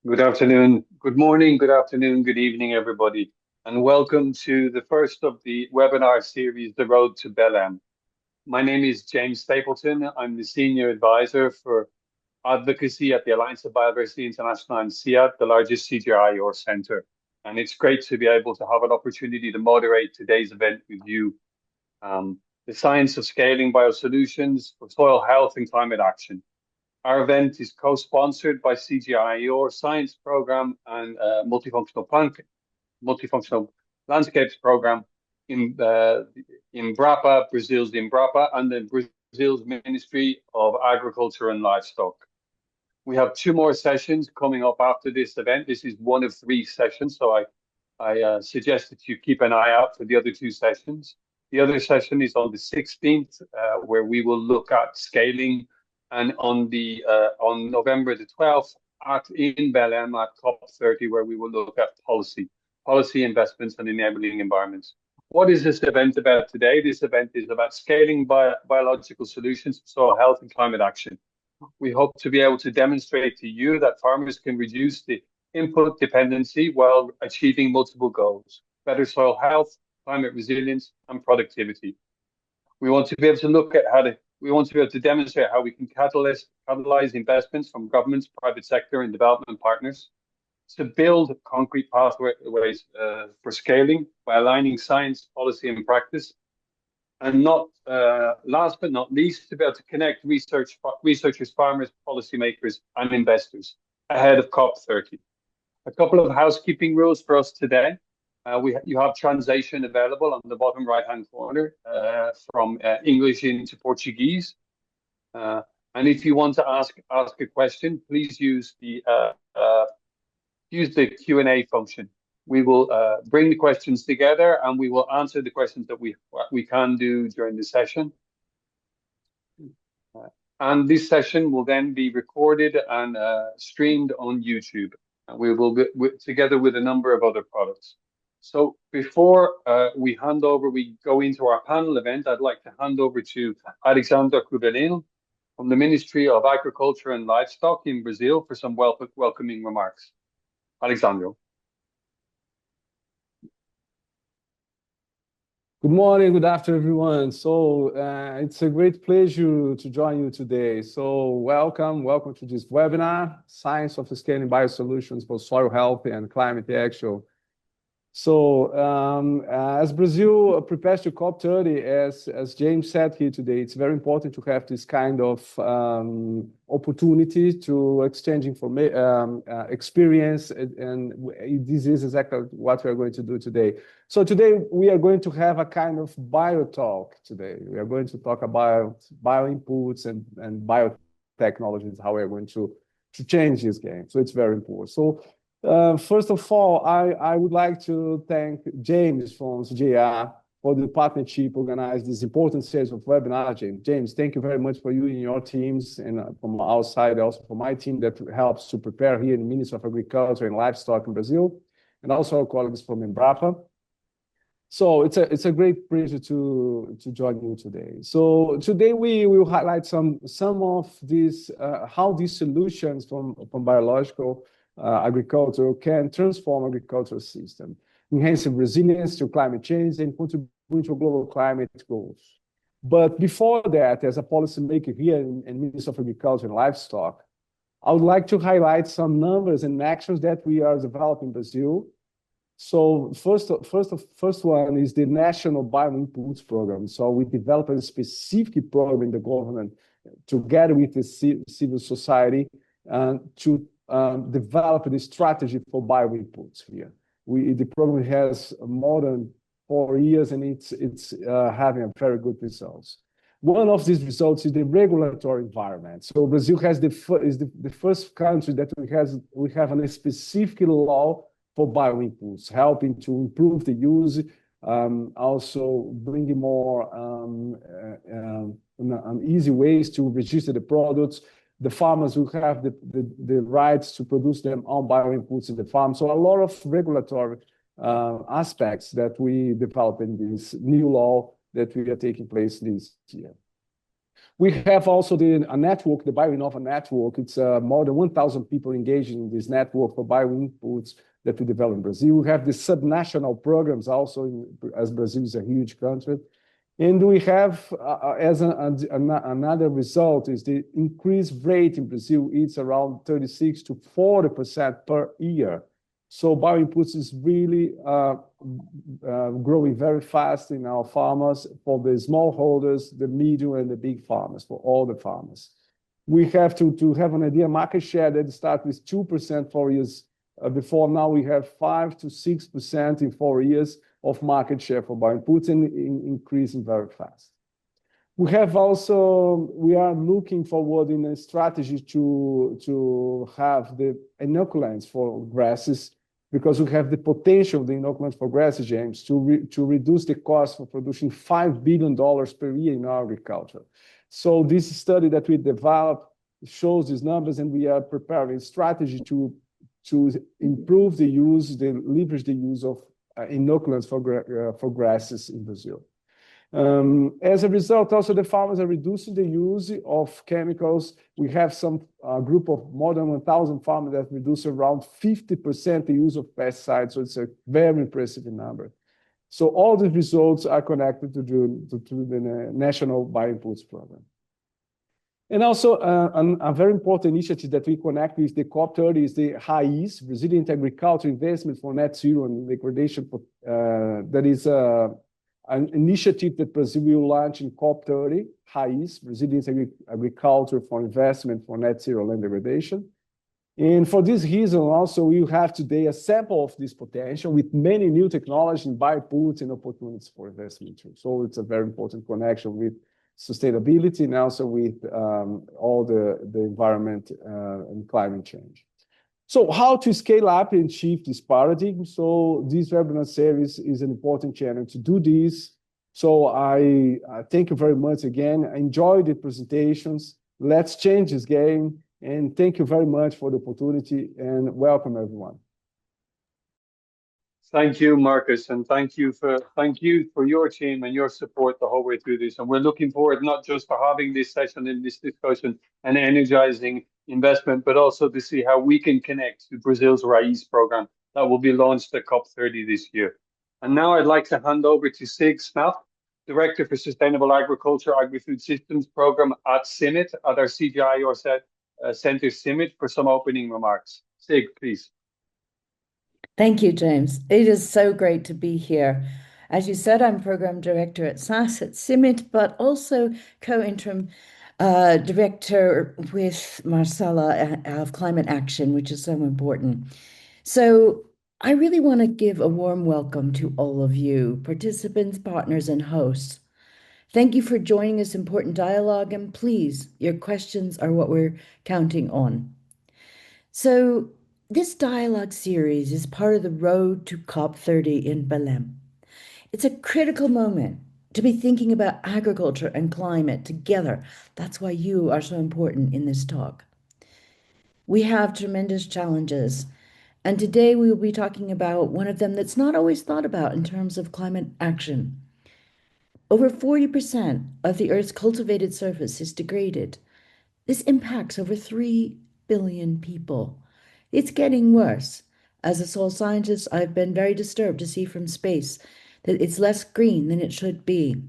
Good afternoon, good morning, good afternoon, good evening, everybody, and welcome to the first of the webinar series, The Road to Belém. My name is James Stapleton. I'm the Senior Advisor for Advocacy at the Alliance of Biodiversity International and CIAT, the largest CGIAR Centre. And it's great to be able to have an opportunity to moderate today's event with you. The Science of Scaling Biosolutions for Soil Health and Climate Action. Our event is co-sponsored by CGIAR Science Program and Multifunctional Landscapes Program in Embrapa, Brazil's Embrapa, and then Brazil's Ministry of Agriculture and Livestock. We have two more sessions coming up after this event. This is one of three sessions, so I suggest that you keep an eye out for the other two sessions. The other session is on the 16th, where we will look at scaling, and on November the 12th in Belém at COP30, where we will look at policy investments and enabling environments. What is this event about today? This event is about scaling biological solutions for soil health and climate action. We hope to be able to demonstrate to you that farmers can reduce the input dependency while achieving multiple goals: better soil health, climate resilience, and productivity. We want to be able to look at we want to be able to demonstrate how we can catalyze investments from governments, private sector, and development partners to build concrete pathways for scaling by aligning science, policy, and practice. And last but not least, to be able to connect researchers, farmers, policymakers, and investors ahead of COP30. A couple of housekeeping rules for us today. You have translation available on the bottom right-hand corner from English into Portuguese. And if you want to ask a question, please use the Q&A function. We will bring the questions together, and we will answer the questions that we can do during the session. And this session will then be recorded and streamed on YouTube. And we will be together with a number of other products. So before we go into our panel event, I'd like to hand over to Alexandre Couvelin from the Ministry of Agriculture and Livestock in Brazil for some welcoming remarks. Alexandre. Good morning, good afternoon, everyone. So it's a great pleasure to join you today. So welcome to this webinar, Science of Scaling Biosolutions for Soil Health and Climate Action. So as Brazil prepares to COP30, as James said here today, it's very important to have this kind of opportunity to exchange experience, and this is exactly what we are going to do today. So today we are going to have a kind of bio talk today. We are going to talk about bio inputs and biotechnologies, how we are going to change this game. So it's very important. So first of all, I would like to thank James from CGIAR for the partnership organized this important series of webinars. James, thank you very much for you and your teams, and from our side, also for my team that helps to prepare here in the Ministry of Agriculture and Livestock in Brazil, and also our colleagues from Embrapa. So it's a great pleasure to join you today. So today we will highlight some of these how these solutions from biological agriculture can transform agricultural system, enhancing resilience to climate change and contribute to global climate goals. But before that, as a policymaker here in Ministry of Agriculture and Livestock, I would like to highlight some numbers and actions that we are developing in Brazil. So first one is the National Bio-Inputs Program. So we developed a specific program in the government together with the civil society to develop the strategy for bio-inputs here. The program has more than 4 years, and it's having a very good results. One of these results is the regulatory environment. So Brazil is the first country that we have a specific law for bio-inputs, helping to improve the use, also bringing more easy ways to register the products. The farmers will have the rights to produce their own bio-inputs in the farm. So a lot of regulatory aspects that we develop in this new law that we are taking place this year. We have also a network, the BioInnova network. It's more than 1,000 people engaged in this network for bioinputs that we develop in Brazil. We have the subnational programs also, as Brazil is a huge country. And we have, another result is the increased rate in Brazil. It's around 36 to 40% per year. So bioinputs is really growing very fast in our farmers, for the smallholders, the medium, and the big farmers, for all the farmers. We have to have an idea, market share that start with 2% 4 years before. Now we have 5 to 6% in 4 years of market share for bioinputs, and increasing very fast. We are looking forward in a strategy to have the inoculants for grasses, because we have the potential of the inoculants for grasses, James, to reduce the cost for producing $5 billion per year in agriculture. So this study that we developed shows these numbers, and we are preparing a strategy to improve the use, leverage the use of inoculants for grasses in Brazil. As a result, also the farmers are reducing the use of chemicals. We have some group of more than 1,000 farmers that reduce around 50% the use of pesticides. So it's a very impressive number. So all the results are connected to the National Bioinputs Program. And also a very important initiative that we connect with the COP30 is the RAIZ, Resilient Agriculture Investment for Net Zero and Degradation. That is an initiative that Brazil will launch in COP30, RAIZ, Resilient Agriculture for Investment for Net Zero Land Degradation. And for this reason, also, we have today a sample of this potential with many new technologies in bioinputs and opportunities for investment too. So it's a very important connection with sustainability and also with all the environment and climate change. So how to scale up and achieve this paradigm? So this webinar series is an important channel to do this. So I thank you very much again. I enjoyed the presentations. Let's change this game. And thank you very much for the opportunity, and welcome everyone. Thank you, Marcus, and thank you for your team and your support the whole way through this. And we're looking forward not just for having this session and this discussion and energizing investment, but also to see how we can connect to Brazil's RAIZ program that will be launched at COP30 this year. And now I'd like to hand over to Sig Snath, Director for Sustainable Agriculture Agri-Food Systems Program at CIMMYT, at our CGIAR Center CIMMYT, for some opening remarks. Sig, please. Thank you, James. It is so great to be here. As you said, I'm Program Director at SAS at CIMMYT, but also co-interim director with Marcela of Climate Action, which is so important. So I really want to give a warm welcome to all of you, participants, partners, and hosts. Thank you for joining this important dialogue, and please, your questions are what we're counting on. So this dialogue series is part of the road to COP30 in Belém. It's a critical moment to be thinking about agriculture and climate together. That's why you are so important in this talk. We have tremendous challenges, and today we will be talking about one of them that's not always thought about in terms of climate action. Over 40% of the Earth's cultivated surface is degraded. This impacts over 3 billion people. It's getting worse. As a soil scientist, I've been very disturbed to see from space that it's less green than it should be.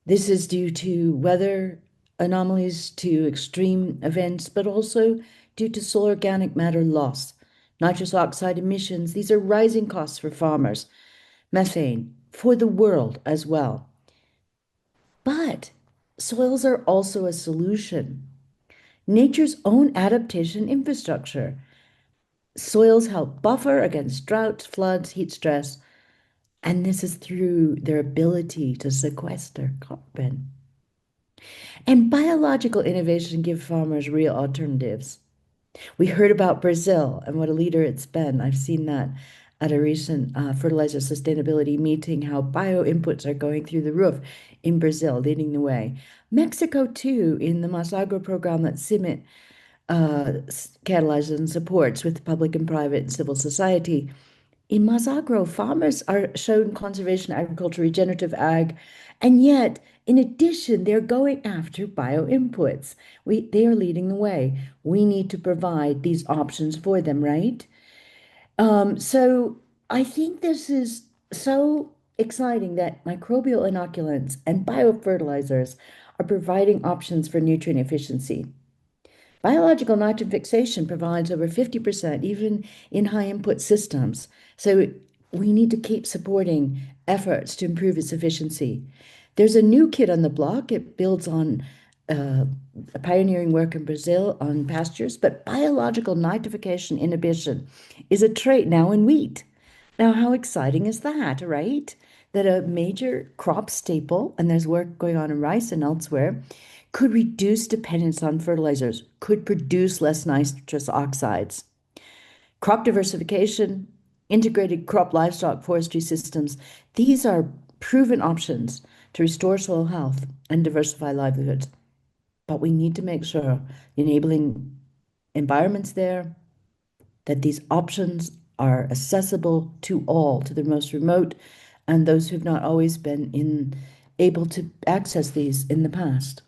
This is due to weather anomalies, to extreme events, but also due to soil organic matter loss, nitrous oxide emissions. These are rising costs for farmers, methane, for the world as well. But soils are also a solution. Nature's own adaptation infrastructure. Soils help buffer against drought, floods, heat stress, and this is through their ability to sequester carbon. And biological innovation gives farmers real alternatives. We heard about Brazil and what a leader it's been. I've seen that at a recent fertilizer sustainability meeting, how bio-inputs are going through the roof in Brazil, leading the way. Mexico, too, in the Masagro program that CIMMYT catalyzes and supports with public and private and civil society. In Masagro, farmers are shown conservation agriculture, regenerative ag, and yet In addition, they're going after bioinputs. They are leading the way. We need to provide these options for them, right? So I think this is so exciting that microbial inoculants and biofertilizers are providing options for nutrient efficiency. Biological nitrogen fixation provides over 50%, even in high input systems. So we need to keep supporting efforts to improve its efficiency. There's a new kid on the block. It builds on pioneering work in Brazil on pastures, but biological nitrification inhibition is a trait now in wheat. Now, how exciting is that, right? That a major crop staple, and there's work going on in rice and elsewhere, could reduce dependence on fertilizers, could produce less nitrous oxides. Crop diversification, integrated crop livestock forestry systems, these are proven options to restore soil health and diversify livelihoods. But we need to make sure enabling environments there, that these options are accessible to all, to the most remote and those who've not always been able to access these in the past.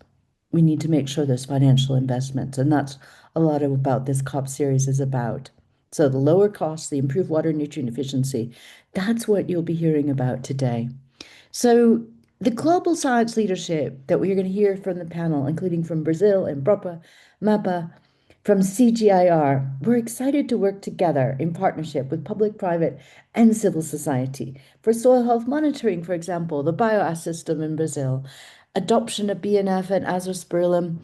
We need to make sure there's financial investment, and that's a lot of about this COP series is about. So the lower costs, the improved water nutrient efficiency, that's what you'll be hearing about today. So the global science leadership that we're going to hear from the panel, including from Brazil, Embrapa, MAPA, from CGIAR, we're excited to work together in partnership with public, private, and civil society for soil health monitoring, for example, the bioas system in Brazil, adoption of BNF and azospirillum,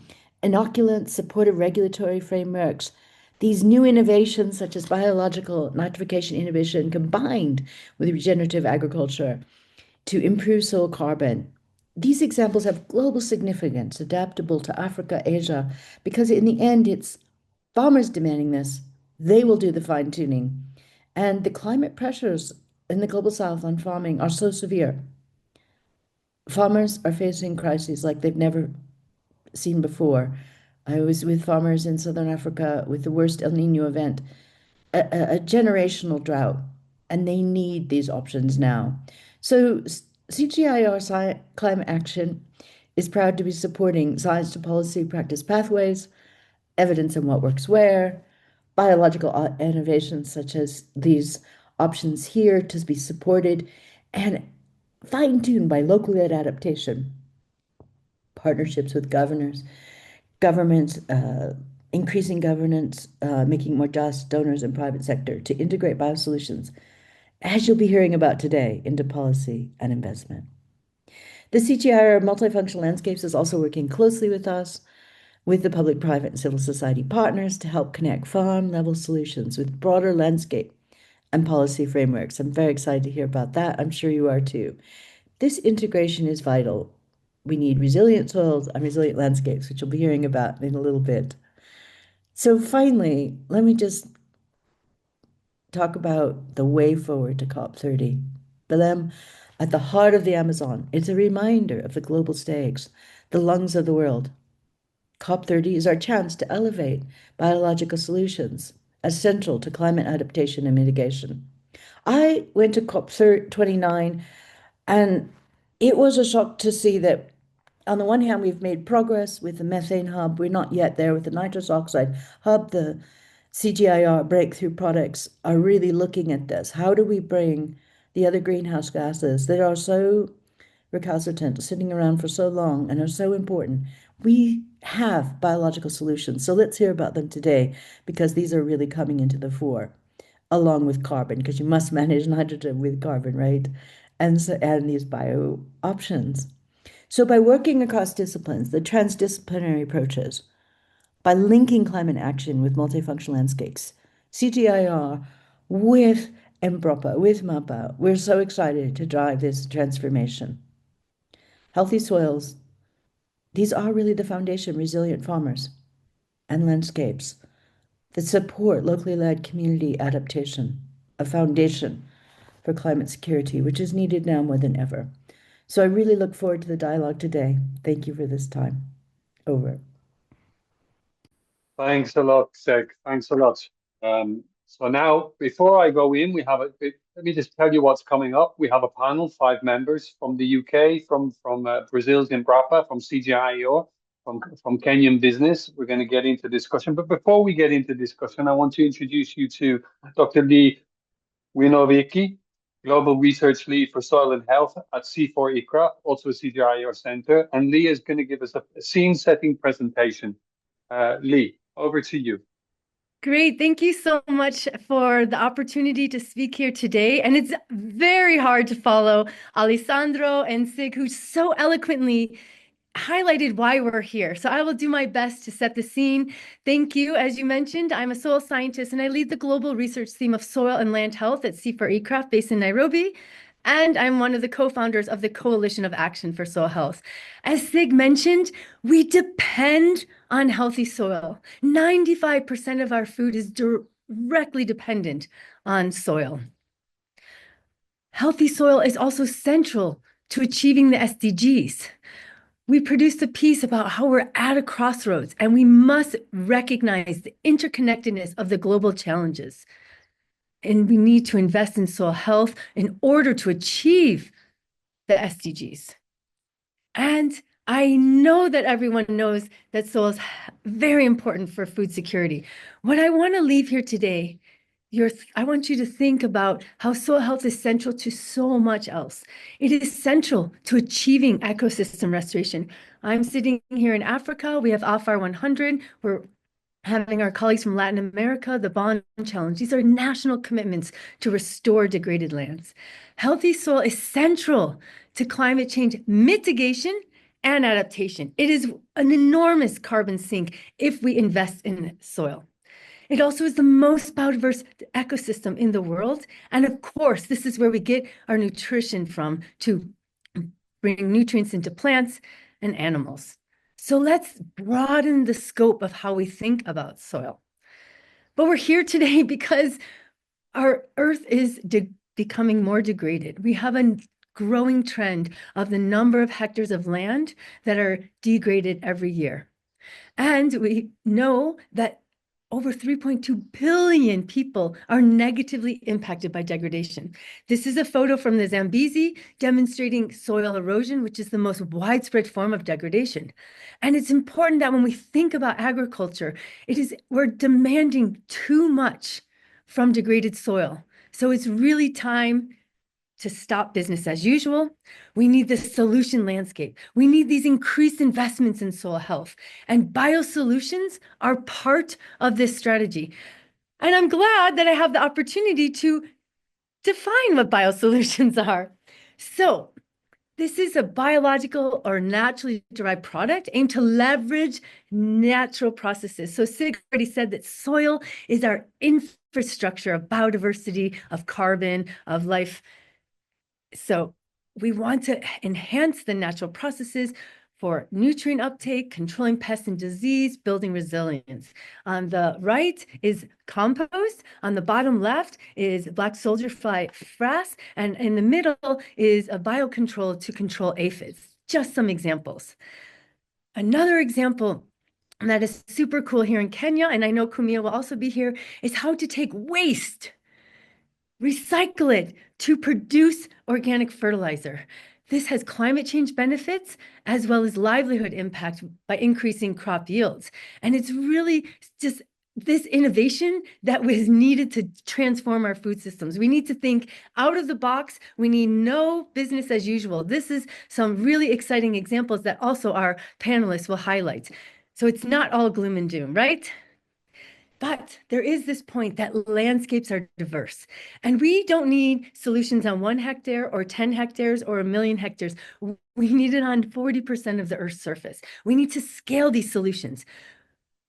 inoculants, supportive regulatory frameworks. These new innovations, such as biological nitrification inhibition combined with regenerative agriculture to improve soil carbon. These examples have global significance, adaptable to Africa, Asia, because in the end, it's farmers demanding this. They will do the fine tuning. And the climate pressures in the global south on farming are so severe. Farmers are facing crises like they've never seen before. I was with farmers in southern Africa with the worst El Nino event, a generational drought, and they need these options now. So CGIAR Climate Action is proud to be supporting science to policy practice pathways, evidence in what works where, biological innovations such as these options here to be supported and fine-tuned by locally led adaptation, partnerships with governments, increasing governance, making more just donors and private sector to integrate biosolutions, as you'll be hearing about today, into policy and investment. The CGIAR Multifunctional Landscapes is also working closely with us, with the public, private, and civil society partners to help connect farm-level solutions with broader landscape and policy frameworks. I'm very excited to hear about that. I'm sure you are too. This integration is vital. We need resilient soils and resilient landscapes, which you'll be hearing about in a little bit. So finally, let me just talk about the way forward to COP30. Belém, at the heart of the Amazon, it's a reminder of the global stakes, the lungs of the world. COP30 is our chance to elevate biological solutions as central to climate adaptation and mitigation. I went to COP29, and it was a shock to see that on the one hand, we've made progress with the methane hub. We're not yet there with the nitrous oxide hub. The CGIAR breakthrough products are really looking at this. How do we bring the other greenhouse gases that are so recalcitrant, sitting around for so long and are so important? We have biological solutions. So let's hear about them today, because these are really coming into the fore, along with carbon, because you must manage nitrogen with carbon, right? And these bio options. So by working across disciplines, the transdisciplinary approaches, by linking climate action with multifunctional landscapes, CGIAR with Embrapa, with MAPA, we're so excited to drive this transformation. Healthy soils, these are really the foundation, resilient farmers and landscapes that support locally led community adaptation, a foundation for climate security, which is needed now more than ever. So I really look forward to the dialogue today. Thank you for this time. Over. Thanks a lot, Seg. Thanks a lot. So now, before I go in, let me just tell you what's coming up. We have a panel, 5 members from the UK, from Brazil's Embrapa, from CGIAR, from Kenyan business. We're going to get into discussion. But before we get into discussion, I want to introduce you to Dr. Lee Winovicki, Global Research Lead for Soil and Health at C4ICRA, also a CGIAR Center. And Lee is going to give us a scene-setting presentation. Lee, over to you. Great. Thank you so much for the opportunity to speak here today. And it's very hard to follow Alessandro and Sig, who so eloquently highlighted why we're here. So I will do my best to set the scene. Thank you. As you mentioned, I'm a soil scientist and I lead the global research team of soil and land health at C4ICRA based in Nairobi. And I'm one of the co-founders of the Coalition of Action for Soil Health. As Sig mentioned, we depend on healthy soil. 95% of our food is directly dependent on soil. Healthy soil is also central to achieving the SDGs. We produced a piece about how we're at a crossroads and we must recognize the interconnectedness of the global challenges. And we need to invest in soil health in order to achieve the SDGs. And I know that everyone knows that soil is very important for food security. What I want to leave here today, I want you to think about how soil health is central to so much else. It is central to achieving ecosystem restoration. I'm sitting here in Africa. We have AFAR 100. We're having our colleagues from Latin America, the Bond Challenge. These are national commitments to restore degraded lands. Healthy soil is central to climate change mitigation and adaptation. It is an enormous carbon sink if we invest in soil. It also is the most biodiverse ecosystem in the world. And of course, this is where we get our nutrition from to bring nutrients into plants and animals. So let's broaden the scope of how we think about soil. But we're here today because our earth is becoming more degraded. We have a growing trend of the number of hectares of land that are degraded every year. And we know that over 3.2 billion people are negatively impacted by degradation. This is a photo from the Zambezi demonstrating soil erosion, which is the most widespread form of degradation. And it's important that when we think about agriculture, we're demanding too much from degraded soil. So it's really time to stop business as usual. We need this solution landscape. We need these increased investments in soil health. And biosolutions are part of this strategy. And I'm glad that I have the opportunity to define what biosolutions are. So this is a biological or naturally derived product aimed to leverage natural processes. So Sig already said that soil is our infrastructure of biodiversity, of carbon, of life. So we want to enhance the natural processes for nutrient uptake, controlling pests and disease, building resilience. On the right is compost. On the bottom left is black soldier fly frass. And in the middle is a biocontrol to control aphids. Just some examples. Another example that is super cool here in Kenya, and I know Kumia will also be here, is how to take waste, recycle it to produce organic fertilizer. This has climate change benefits as well as livelihood impact by increasing crop yields. And it's really just this innovation that was needed to transform our food systems. We need to think out of the box. We need no business as usual. This is some really exciting examples that also our panelists will highlight. So it's not all gloom and doom, right? But there is this point that landscapes are diverse, and we don't need solutions on 1 hectare or 10 hectares or 1,000,000 hectares. We need it on 40% of the Earth's surface. We need to scale these solutions.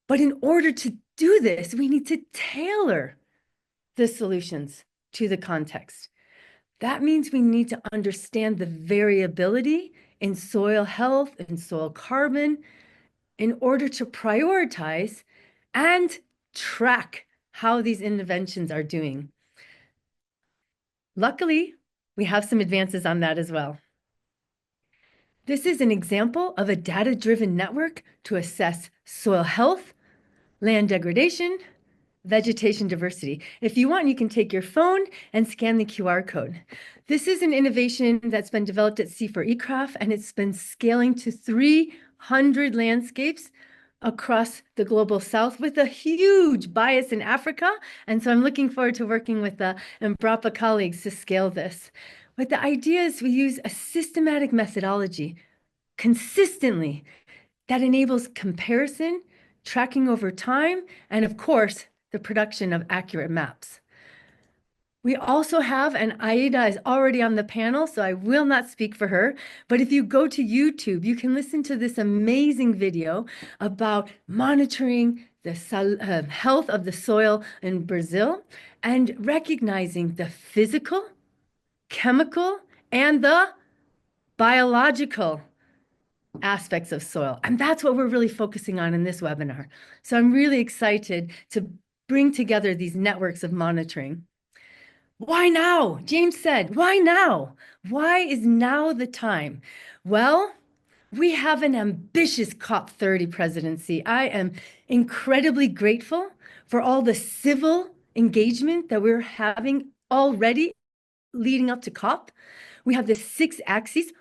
But in order to do this, we need to tailor the solutions to the context. That means we need to understand the variability in soil health and soil carbon in order to prioritize and track how these interventions are doing. Luckily, we have some advances on that as well. This is an example of a data-driven network to assess soil health, land degradation, vegetation diversity. If you want, you can take your phone and scan the QR code. This is an innovation that's been developed at C4ECRAF, and it's been scaling to 300 landscapes across the global south with a huge bias in Africa. And so I'm looking forward to working with the Embrapa colleagues to scale this. But the idea is we use a systematic methodology consistently that enables comparison, tracking over time, and of course, the production of accurate maps. We also have, and Aida is already on the panel, so I will not speak for her, but if you go to YouTube, you can listen to this amazing video about monitoring the health of the soil in Brazil and recognizing the physical, chemical, and the biological aspects of soil. And that's what we're really focusing on in this webinar. So I'm really excited to bring together these networks of monitoring. Why now? James said, why now? Why is now the time? Well, we have an ambitious COP30 presidency. I am incredibly grateful for all the civil engagement that we're having already leading up to COP. We have the 6 axes.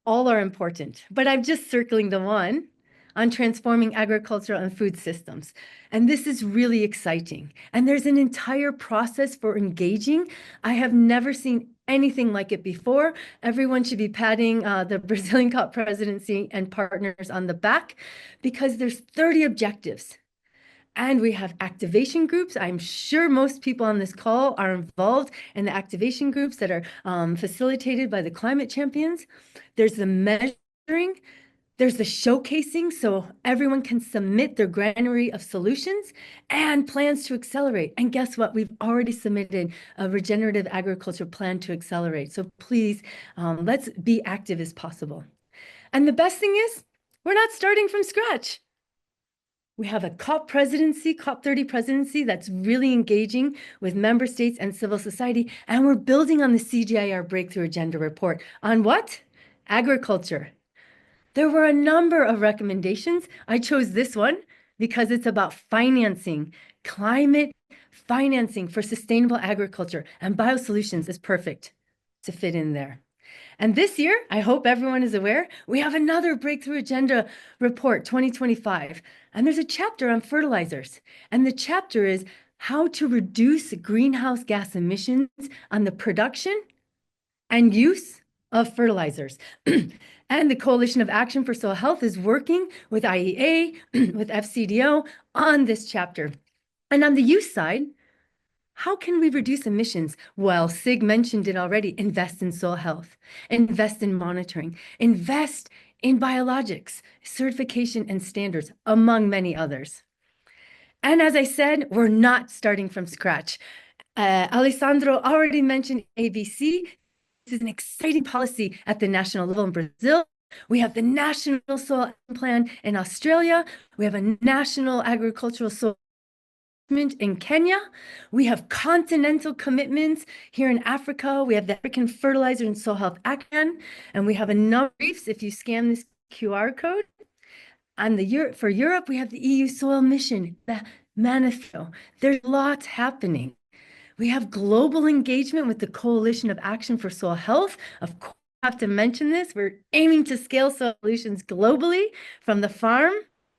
All are important, but I'm just circling the one on transforming agricultural and food systems. And this is really exciting. And there's an entire process for engaging. I have never seen anything like it before. Everyone should be patting the Brazilian COP presidency and partners on the back because there's 30 objectives. And we have activation groups. I'm sure most people on this call are involved in the activation groups that are facilitated by the climate champions. There's the measuring, there's the showcasing, so everyone can submit their granary of solutions and plans to accelerate. And guess what? We've already submitted a regenerative agriculture plan to accelerate. So please, let's be active as possible. And the best thing is, we're not starting from scratch. We have a COP presidency, COP30 presidency that's really engaging with member states and civil society. And we're building on the CGIAR Breakthrough Agenda report on what? Agriculture. There were a number of recommendations. I chose this one because it's about financing, climate financing for sustainable agriculture, and Biosolutions is perfect to fit in there. And this year, I hope everyone is aware, we have another Breakthrough Agenda report 2025. And there's a chapter on fertilizers. And the chapter is how to reduce greenhouse gas emissions on the production and use of fertilizers. And the Coalition of Action for Soil Health is working with IEA, with FCDO on this chapter. And on the use side, how can we reduce emissions? Well, Sig mentioned it already. Invest in soil health, invest in monitoring, invest in biologics, certification and standards, among many others. And as I said, we're not starting from scratch. Alessandro already mentioned ABC. This is an exciting policy at the national level in Brazil. We have the National Soil Plan in Australia. We have a National Agricultural Soil in Kenya. We have continental commitments here in Africa. We have the African Fertilizer and Soil Health Action, and we have a number of briefs if you scan this QR code. And for Europe, we have the EU Soil Mission, the Manifesto. There's lots happening. We have global engagement with the Coalition of Action for Soil Health. Of course, I have to mention this. We're aiming to scale solutions globally from the farm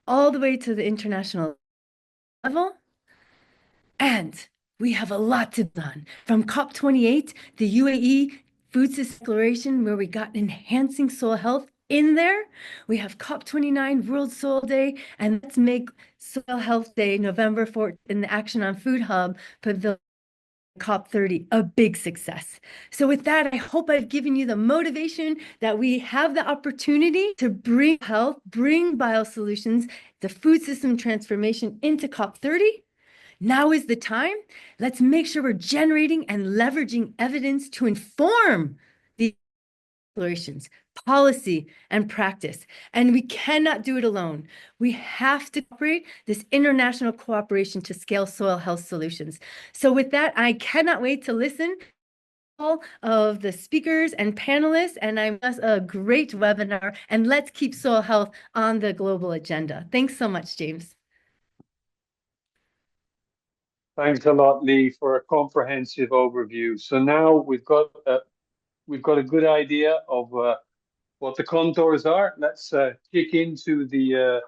all the way to the international level. And we have a lot to do from COP28, the UAE Food System Declaration, where we got enhancing soil health in there. We have COP29 World Soil Day, and let's make Soil Health Day, November 4th, in the Action on Food Hub Pavilion COP30 a big success. So with that, I hope I've given you the motivation that we have the opportunity to bring health, bring biosolutions, the food system transformation into COP30. Now is the time. Let's make sure we're generating and leveraging evidence to inform the declarations, policy, and practice. And we cannot do it alone. We have to operate this international cooperation to scale soil health solutions. So with that, I cannot wait to listen to all of the speakers and panelists, and I must a great webinar, and let's keep soil health on the global agenda. Thanks so much, James. Thanks a lot, Lee, for a comprehensive overview. So now we've got a good idea of what the contours are. Let's kick into to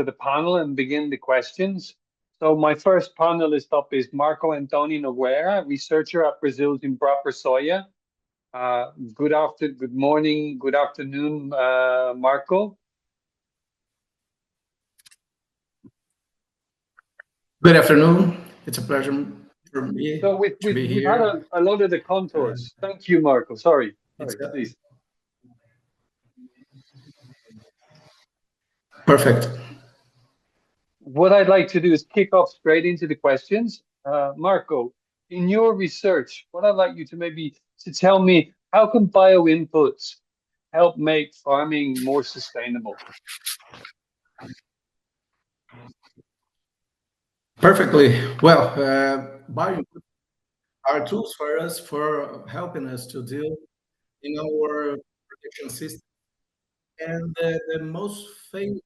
the panel and begin the questions. So my first panelist up is Marco Antoni Nogueira, researcher at Brazil's Embrapa Soya. Good morning, good afternoon, Marco. Good afternoon. It's a pleasure for me So to be we've here. had a lot of the contours. Thank you, Marco. Sorry, please. Perfect. What I'd like to do is kick off straight into the questions. Marco, in your research, what I'd like you to tell me, how can bio-inputs help make farming more sustainable? Perfectly. Well, bioinputs are tools for us for helping us to deal in our production system. And the most famous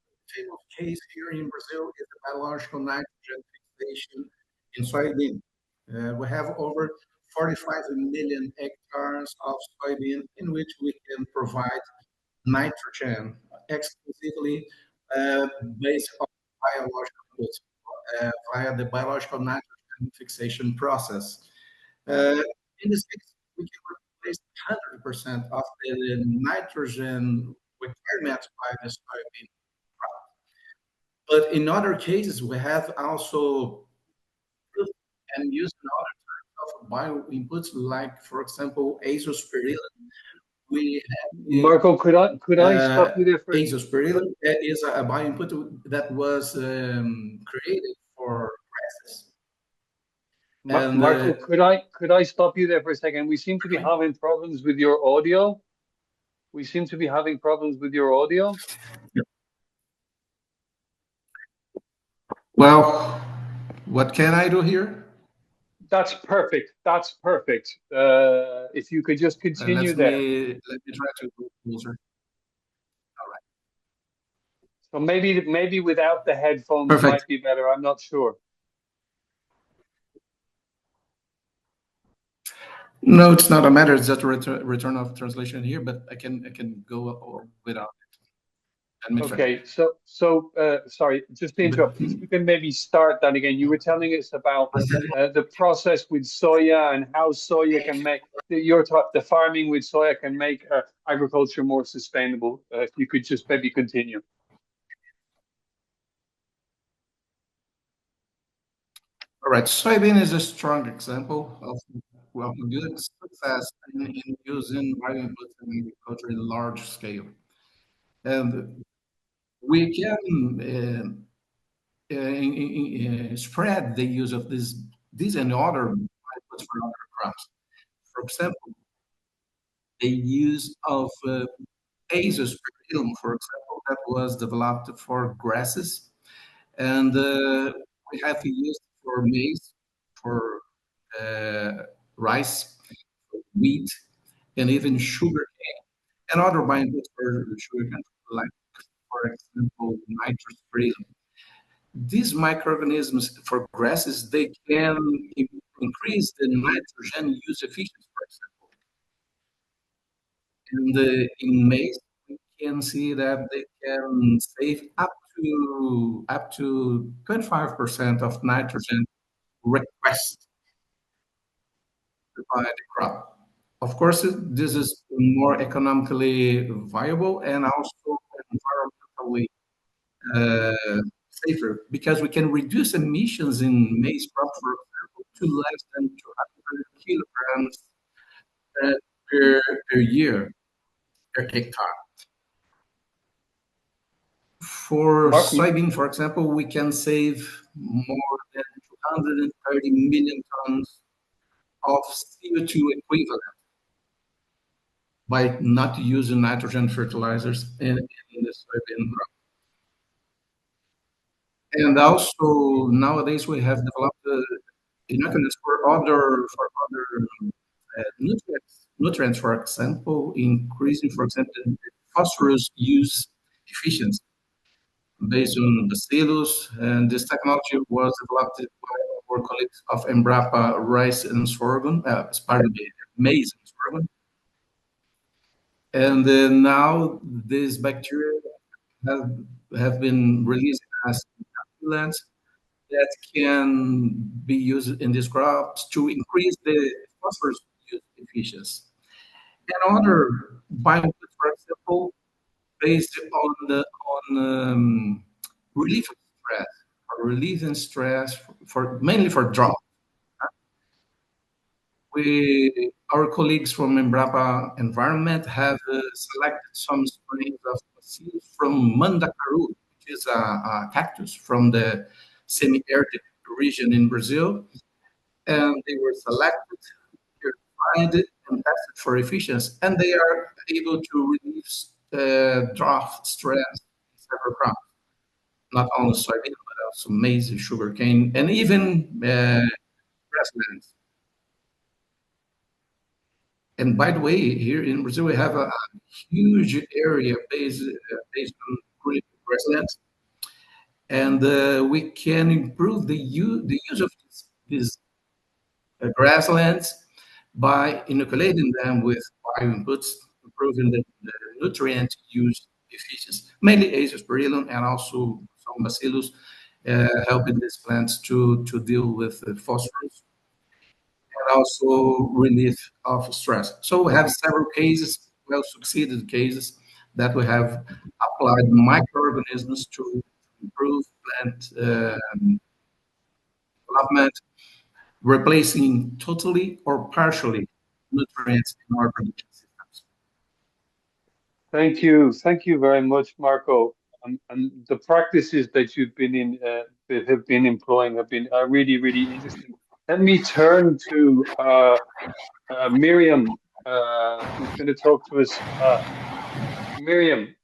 case here in Brazil is the biological nitrogen fixation in soybean. We have over 45 million hectares of soybean in which we can provide nitrogen exclusively based on biological inputs via the biological nitrogen fixation process. In this case, we can replace 100% of the nitrogen requirements by the soybean crop. But in other cases, we have also and used other types of bio inputs, like, for example, azospirillin. We have Marco, could I stop you there for azospirillin is a bioinput that was created for grasses. And, Marco, could I stop you there for a second? We seem to be having problems with your audio. Well, what can I do here? That's perfect. If you could just continue there. Let me try to go closer. All right. So maybe without the headphones Perfect. might be better. I'm not sure. No, it's not a matter. It's just a return of translation here, but I can go without it. Okay, so sorry, just to interrupt. If you can maybe start that again. You were telling us about the process with soya and how soya can make the farming with soya can make agriculture more sustainable. If you could just maybe continue. All right, soybean is a strong example of good success in using bioinputs in agriculture in large scale, and we can spread the use of these and other inputs for other crops. For example, the use of azospirillum, for example, that was developed for grasses, and we have used for maize, for rice, for wheat, and even sugar cane, and other bioinputs for sugar cane, like, for example, nitrospirillum. These microorganisms for grasses, they can increase the nitrogen use efficiency, for example. And in maize, we can see that they can save up to 25% of nitrogen request by the crop. Of course, this is more economically viable and also environmentally safer, because we can reduce emissions in maize crop, for example, to less than 200 kilograms per year, per hectare. For soybean, for example, we can save more than 230 million tons of CO2 equivalent by not using nitrogen fertilizers in the soybean crop. And also nowadays we have developed inoculants for other nutrients, for example, increasing, for example, the phosphorus use efficiency based on bacillus, and this technology was developed by our colleagues of Embrapa rice and sorghum, pardon me, maize and sorghum. And now these bacteria have been released as inoculants that can be used in these crops to increase the phosphorus use efficiency. And other bioinputs, for example, based on relief of stress, or relieving stress for mainly for drought. Our colleagues from Embrapa Environment have selected some strains of bacillus from Mandacaru, which is a cactus from the semi-arid region in Brazil, and they were selected, purified, and tested for efficiency, and they are able to relieve drought stress in several crops, not only soybean, but also maize, sugarcane, and even grasslands. And by the way, here in Brazil, we have a huge area based on green grasslands, and we can improve the use of these grasslands by inoculating them with bioinputs, improving the nutrient use efficiency, mainly Azospirillum and also some bacillus, helping these plants to deal with phosphorus and also relief of stress. So we have several cases, well-succeeded cases, that we have applied microorganisms to improve plant development, replacing totally or partially nutrients in our production systems. Thank you very much, Marco. And the practices that you've been in, that have been employing, have been really, really interesting. Let me turn to Miriam, who's going to talk to us. Miriam.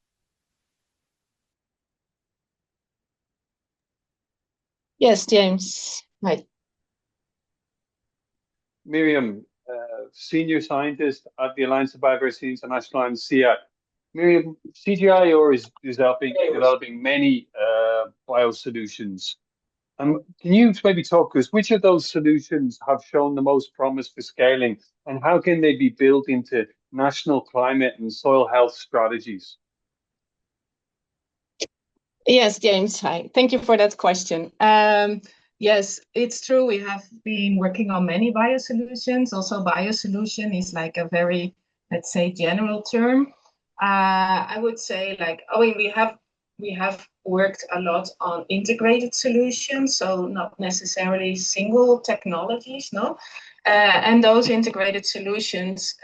Yes, James. Hi. Miriam, senior scientist at the Alliance of Biodiversity International and CGIAR. Miriam, CGIAR is developing many biosolutions. Can you maybe talk to us, which of those solutions have shown the most promise for scaling, and how can they be built into national climate and soil health strategies? Yes, James. Hi. Thank you for that question. Yes, it's true. We have been working on many biosolutions. Also, biosolution is like a very, let's say, general term. I would say, like, we have worked a lot on integrated solutions, so not necessarily single technologies, no. And those integrated solutions,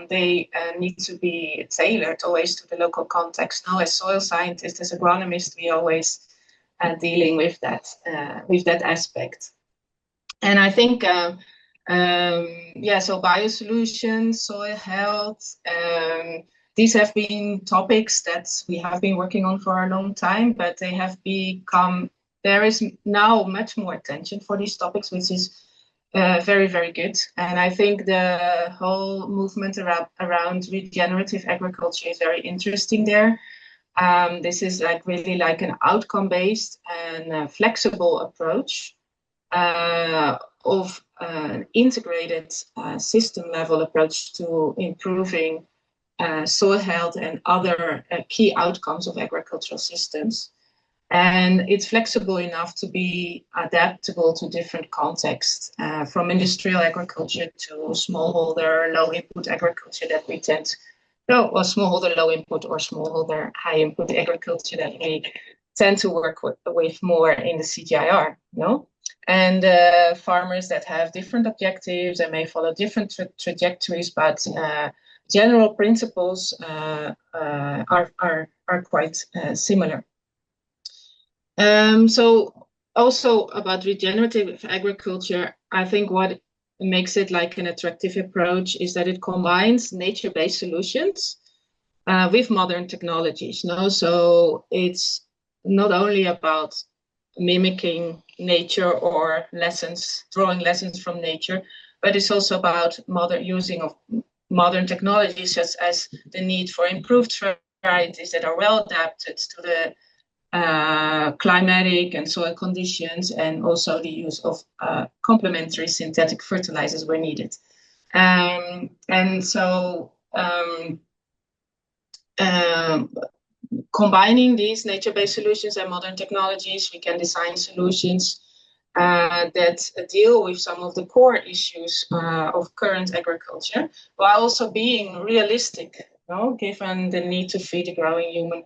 they need to be tailored always to the local context. Now, as soil scientists, as agronomists, we always dealing with that aspect. And I think, so biosolutions, soil health, these have been topics that we have been working on for a long time, but they have become, there is now much more attention for these topics, which is very, very good. And I think the whole movement around regenerative agriculture is very interesting there. This is really like an outcome-based and flexible approach of an integrated system-level approach to improving soil health and other key outcomes of agricultural systems. And it's flexible enough to be adaptable to different contexts, from industrial agriculture to smallholder, low input agriculture that we tend, smallholder low input or smallholder high input agriculture that we tend to work with more in the CGIAR, no? And farmers that have different objectives and may follow different trajectories, but general principles are quite similar. So also about regenerative agriculture, I think what makes it like an attractive approach is that it combines nature-based solutions with modern technologies. No? So it's not only about mimicking nature or drawing lessons from nature, but it's also about using of modern technologies, such as the need for improved varieties that are well adapted to the climatic and soil conditions, and also the use of complementary synthetic fertilizers where needed. And so combining these nature-based solutions and modern technologies, we can design solutions that deal with some of the core issues of current agriculture, while also being realistic, you know, given the need to feed a growing human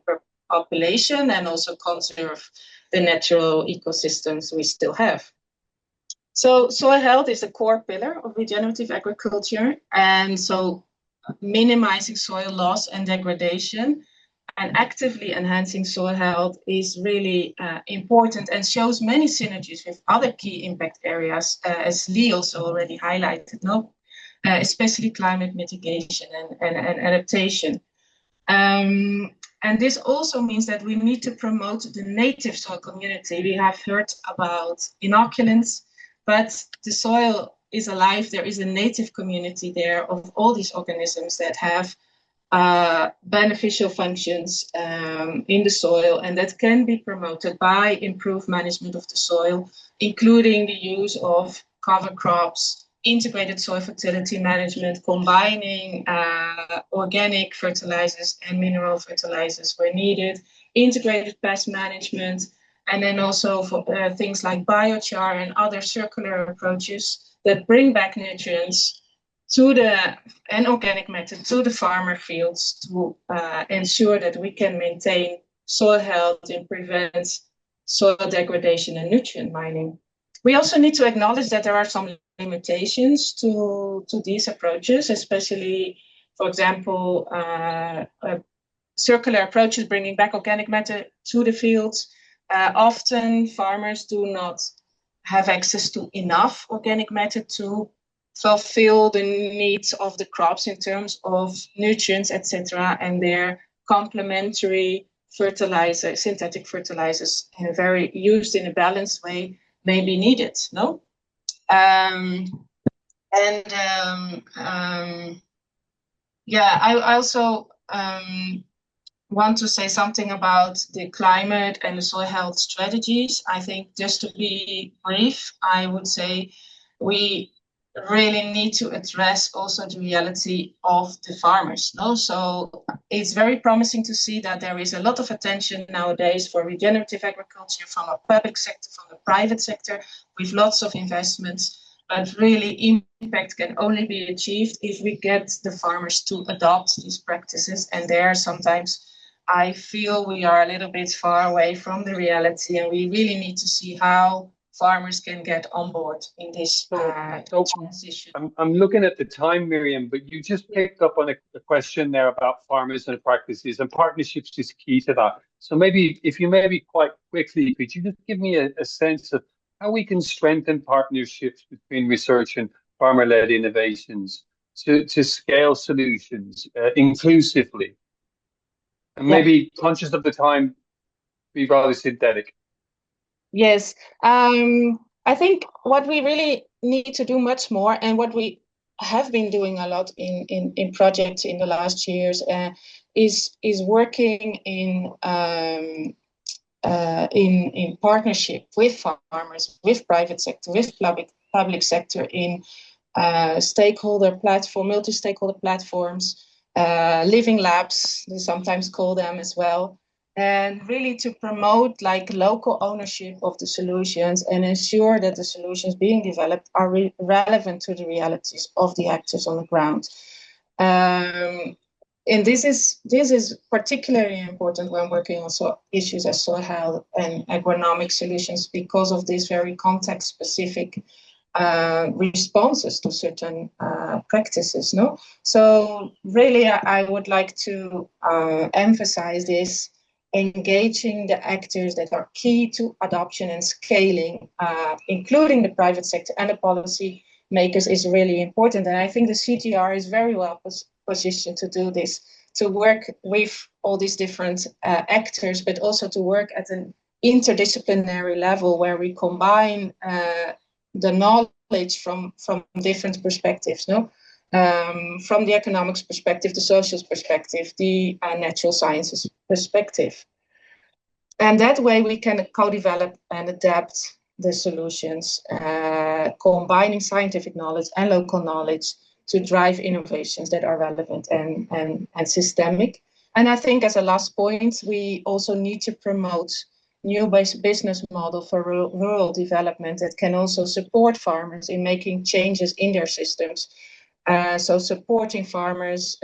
population and also conserve the natural ecosystems we still have. So soil health is a core pillar of regenerative agriculture, and so minimizing soil loss and degradation and actively enhancing soil health is really important and shows many synergies with other key impact areas, as Lee also already highlighted, no? Especially climate mitigation and adaptation. And this also means that we need to promote the native soil community. We have heard about inoculants, but the soil is alive. There is a native community there of all these organisms that have beneficial functions in the soil, and that can be promoted by improved management of the soil, including the use of cover crops, integrated soil fertility management, combining organic fertilizers and mineral fertilizers where needed, integrated pest management, and then also for things like biochar and other circular approaches that bring back nutrients to and organic matter to the farmer fields to ensure that we can maintain soil health and prevent soil degradation and nutrient mining. We also need to acknowledge that there are some limitations to these approaches, especially, for example, circular approaches bringing back organic matter to the fields. Often farmers do not have access to enough organic matter to fulfill the needs of the crops in terms of nutrients, etc., and their complementary fertilizers, synthetic fertilizers, used in a balanced way, may be needed. No, yeah, I also want to say something about the climate and the soil health strategies. I think, just to be brief, I would say we really need to address also the reality of the farmers. No? So it's very promising to see that there is a lot of attention nowadays for regenerative agriculture from a public sector, from the private sector, with lots of investments. But really, impact can only be achieved if we get the farmers to adopt these practices. And there, sometimes I feel we are a little bit far away from the reality, and we really need to see how farmers can get on board in this transition. I'm looking at the time, Miriam, but you just picked up on a question there about farmers and practices, and partnerships is key to that. So maybe, if you quite quickly, could you just give me a sense of how we can strengthen partnerships between research and farmer-led innovations to scale solutions inclusively? And maybe, conscious of the time, be rather synthetic. Yes, I think what we really need to do much more, and what we have been doing a lot in projects in the last years, is working in partnership with farmers, with private sector, with public sector, in multi-stakeholder platforms, living labs, we sometimes call them as well. And really to promote like local ownership of the solutions and ensure that the solutions being developed are relevant to the realities of the actors on the ground. And this is particularly important when working on issues as soil health and agronomic solutions, because of these very context-specific responses to certain practices. No, so really, I would like to emphasize this. Engaging the actors that are key to adoption and scaling, including the private sector and the policy makers, is really important. And I think the CGIAR is very well positioned to do this, to work with all these different actors, but also to work at an interdisciplinary level where we combine the knowledge from different perspectives. No? From the economics perspective, the social perspective, the natural sciences perspective. And that way we can co-develop and adapt the solutions, combining scientific knowledge and local knowledge to drive innovations that are relevant and systemic. And I think as a last point, we also need to promote new business model for rural development that can also support farmers in making changes in their systems. So supporting farmers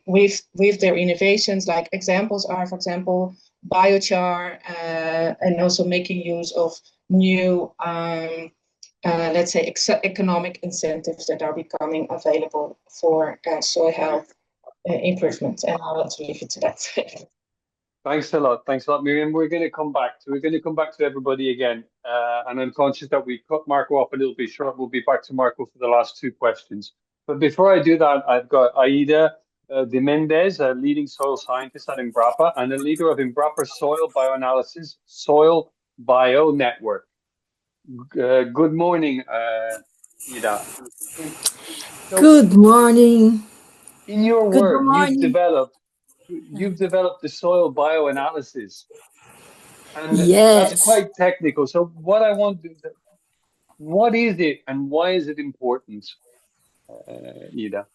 with their innovations, like examples are, for example, biochar, and also making use of new, let's say, economic incentives that are becoming available for soil health improvement. And I'll have to leave it to that. Thanks a lot. Thanks a lot, Miriam. We're going to come back to everybody again. And I'm conscious that we cut Marco off a little bit short. We'll be back to Marco for the last two questions. But before I do that, I've got Aida de Mendez, a leading soil scientist at Embrapa and a leader of Embrapa's Soil Bioanalysis Soil Bio Network. Good morning, Aida. So, good morning. In your Good work, morning. you've developed the soil bioanalysis, and Yes. that's quite technical. So what is it and why is it important, Ida?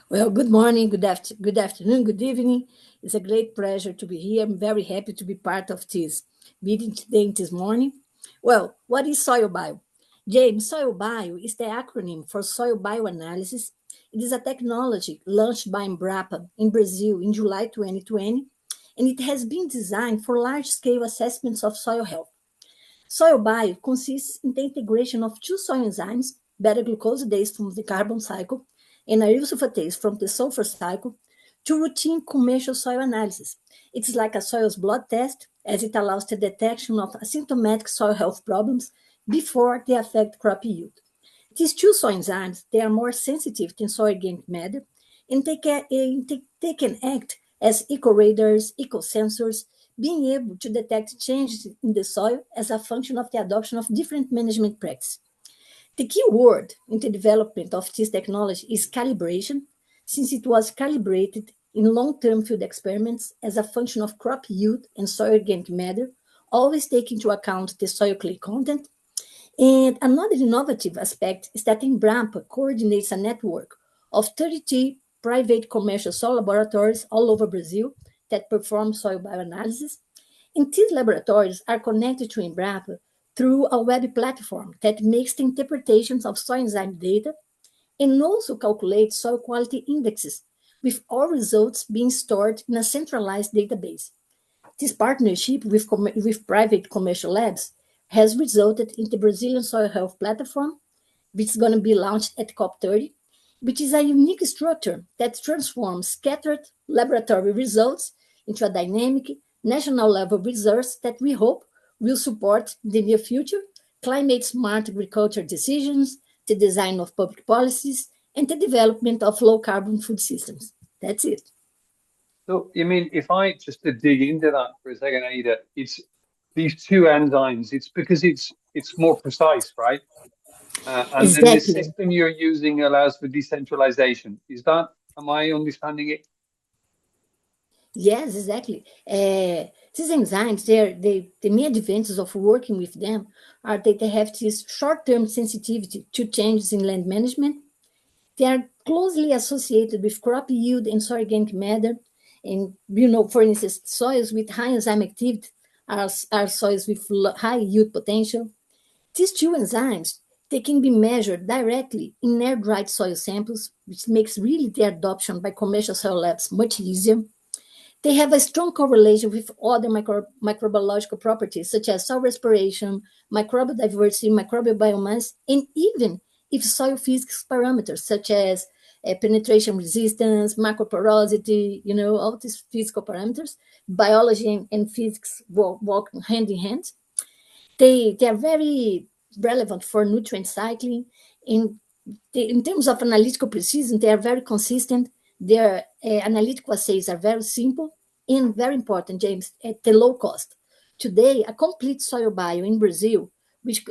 Well, good morning, good afternoon, good evening. It's a great pleasure to be here. I'm very happy to be part of this meeting today, this morning. Well, what is soil bio? James, soil bio is the acronym for soil bioanalysis. It is a technology launched by Embrapa in Brazil in July 2020, and it has been designed for large-scale assessments of soil health. Soil bio consists in the integration of two soil enzymes, beta-glucosidase from the carbon cycle and iosulfatase from the sulfur cycle, to routine commercial soil analysis. It's like a soil's blood test, as it allows the detection of asymptomatic soil health problems before they affect crop yield. These two soil enzymes, they are more sensitive than soil organic matter, and they can act as eco-radars, eco-sensors, being able to detect changes in the soil as a function of the adoption of different management practices. The key word in the development of this technology is calibration, since it was calibrated in long-term field experiments as a function of crop yield and soil organic matter, always taking into account the soil clay content. And another innovative aspect is that Embrapa coordinates a network of 33 private commercial soil laboratories all over Brazil that perform soil bioanalysis. And these laboratories are connected to Embrapa through a web platform that makes the interpretations of soil enzyme data and also calculates soil quality indexes, with all results being stored in a centralized database. This partnership with private commercial labs has resulted in the Brazilian Soil Health Platform, which is going to be launched at COP30, which is a unique structure that transforms scattered laboratory results into a dynamic national level resource that we hope will support in the near future climate smart agriculture decisions, the design of public policies, and the development of low carbon food systems. That's it. So, I mean, if I just to dig into that for a second, Aida, it's these two enzymes. It's because it's more precise, right? And then the Exactly. system you're using allows for decentralization. Am I understanding it? Yes, exactly. These enzymes, the main advantages of working with them are that they have this short-term sensitivity to changes in land management. They are closely associated with crop yield and soil organic matter. And, for instance, soils with high enzyme activity are soils with high yield potential. These two enzymes, they can be measured directly in air-dried soil samples, which makes really their adoption by commercial soil labs much easier. They have a strong correlation with other microbiological properties, such as soil respiration, microbial diversity, microbial biomass, and even if soil physics parameters, such as penetration resistance, macroporosity, all these physical parameters, biology and physics walk hand in hand. They are very relevant for nutrient cycling. In terms of analytical precision, they are very consistent. Their analytical assays are very simple and very important, James, at the low cost. Today, a complete soil bio in Brazil, which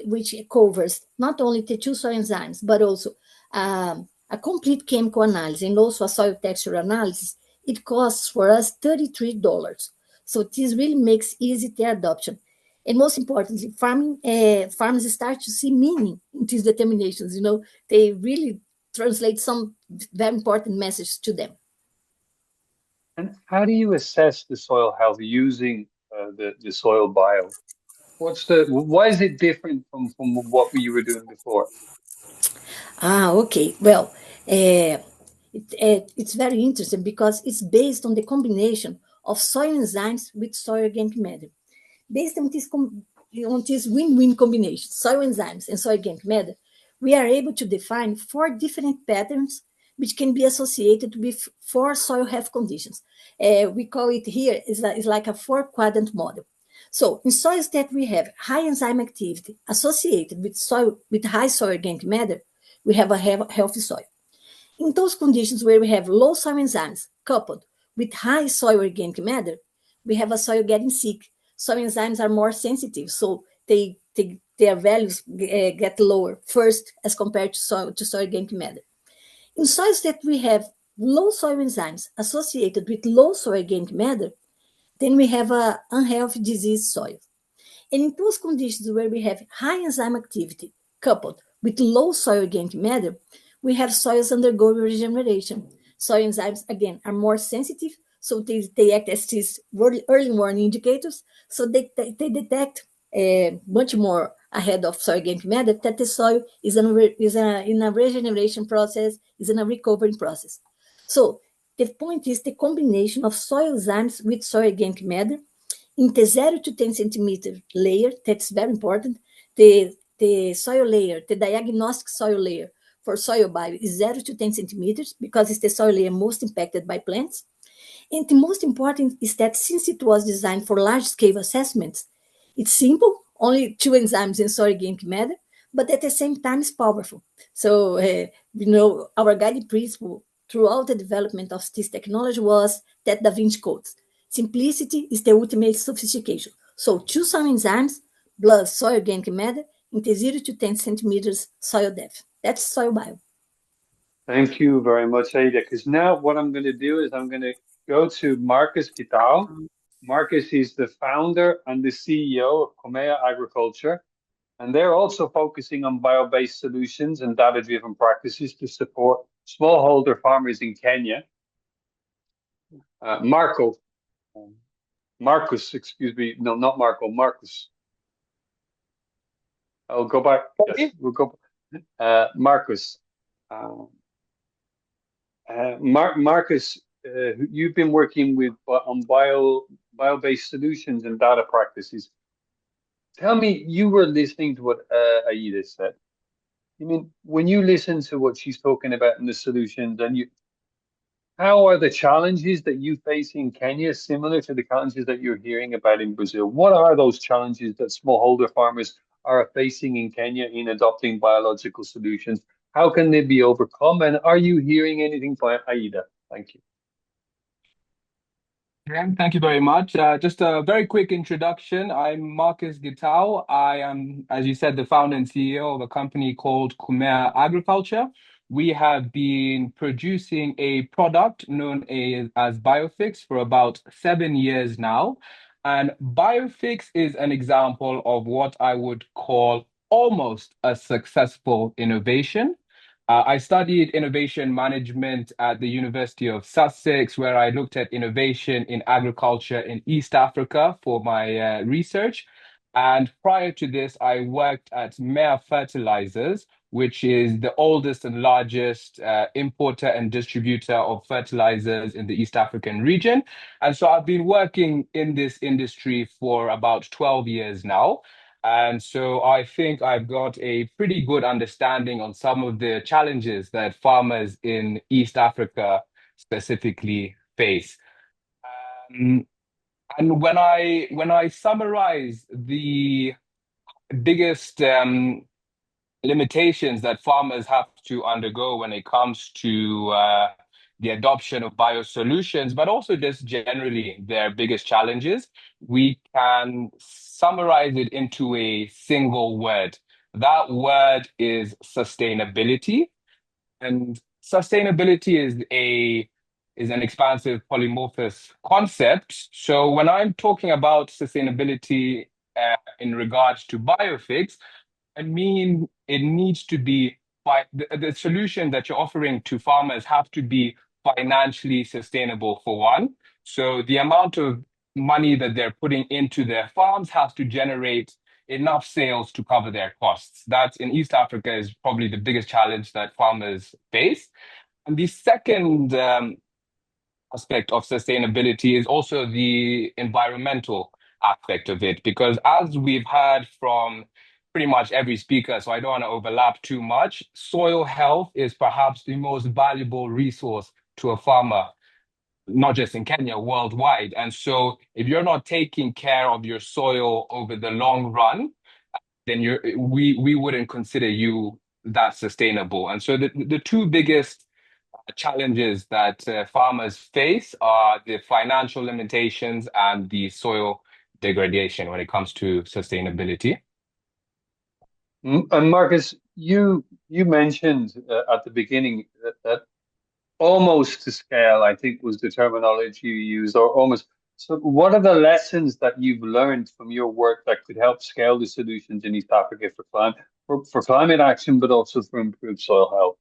covers not only the two soil enzymes, but also a complete chemical analysis and also a soil texture analysis, it costs for us $33. So this really makes easy their adoption. And most importantly, farmers start to see meaning in these determinations. They really translate some very important message to them. And how do you assess the soil health using the soil bio? Why is it different from what you were doing before? Okay. Well, it's very interesting because it's based on the combination of soil enzymes with soil organic matter. Based on this win-win combination, soil enzymes and soil organic matter, we are able to define 4 different patterns which can be associated with 4 soil health conditions. We call it here is like a 4-quadrant model. So in soils that we have high enzyme activity associated with high soil organic matter, we have a healthy soil. In those conditions where we have low soil enzymes coupled with high soil organic matter, we have a soil getting sick. Soil enzymes are more sensitive, so their values get lower first as compared to soil organic matter. In soils that we have low soil enzymes associated with low soil organic matter, then we have an unhealthy disease soil. And in those conditions where we have high enzyme activity coupled with low soil organic matter, we have soils undergoing regeneration. Soil enzymes, again, are more sensitive, so they act as these early warning indicators, so they detect much more ahead of soil organic matter that the soil is in a regeneration process, is in a recovery process. So the point is the combination of soil enzymes with soil organic matter in the 0 to 10 centimeter layer. That's very important. The soil layer, the diagnostic soil layer for soil bio is 0 to 10 centimeters because it's the soil layer most impacted by plants. And the most important is that since it was designed for large-scale assessments, it's simple, only 2 enzymes in soil organic matter, but at the same time it's powerful. So, our guiding principle throughout the development of this technology was that Da Vinci Code. Simplicity is the ultimate sophistication. So 2 soil enzymes plus soil organic matter in the 0 to 10 centimeters soil depth. That's soil bio. Thank you very much, Ada. Because now what I'm going to do is I'm going to go to Marcus Gitau. Marcus is the founder and the CEO of CGIAR Agriculture, and they're also focusing on bio-based solutions and data-driven practices to support smallholder farmers in Kenya. Marcus, excuse me, no, not Marco, Marcus. I'll go back. Yes, we'll go. Marcus. Marcus, you've been working on bio-based solutions and data practices. Tell me, you were listening to what Aida said. I mean, when you listen to what she's talking about in the solutions, how are the challenges that you face in Kenya similar to the challenges that you're hearing about in Brazil? What are those challenges that smallholder farmers are facing in Kenya in adopting biological solutions? How can they be overcome? And are you hearing anything from Aida? Thank you. Thank you very much. Just a very quick introduction. I'm Marcus Gitau. I am, as you said, the founder and CEO of a company called CGIAR Agriculture. We have been producing a product known as Biofix for about 7 years now. And Biofix is an example of what I would call almost a successful innovation. I studied innovation management at the University of Sussex, where I looked at innovation in agriculture in East Africa for my research. And prior to this, I worked at MAPA Fertilizers, which is the oldest and largest importer and distributor of fertilizers in the East African region. And so I've been working in this industry for about 12 years now. And so I think I've got a pretty good understanding on some of the challenges that farmers in East Africa specifically face. And when I summarize the biggest limitations that farmers have to undergo when it comes to the adoption of biosolutions, but also just generally their biggest challenges, we can summarize it into a single word. That word is sustainability. And sustainability is a is an expansive polymorphous concept. So when I'm talking about sustainability in regards to biofigs, I mean it needs to be the solution that you're offering to farmers have to be financially sustainable for one. So the amount of money that they're putting into their farms has to generate enough sales to cover their costs. That in East Africa is probably the biggest challenge that farmers face. And the second aspect of sustainability is also the environmental aspect of it, because as we've heard from pretty much every speaker, so I don't want to overlap too much, soil health is perhaps the most valuable resource to a farmer, not just in Kenya, worldwide. And so if you're not taking care of your soil over the long run, then we wouldn't consider you that sustainable. And so the two biggest challenges that farmers face are the financial limitations and the soil degradation when it comes to sustainability. And Marcus, you mentioned at the beginning that almost to scale, I think was the terminology you used, or almost. So what are the lessons that you've learned from your work that could help scale the solutions in East Africa for climate action, but also for improved soil health?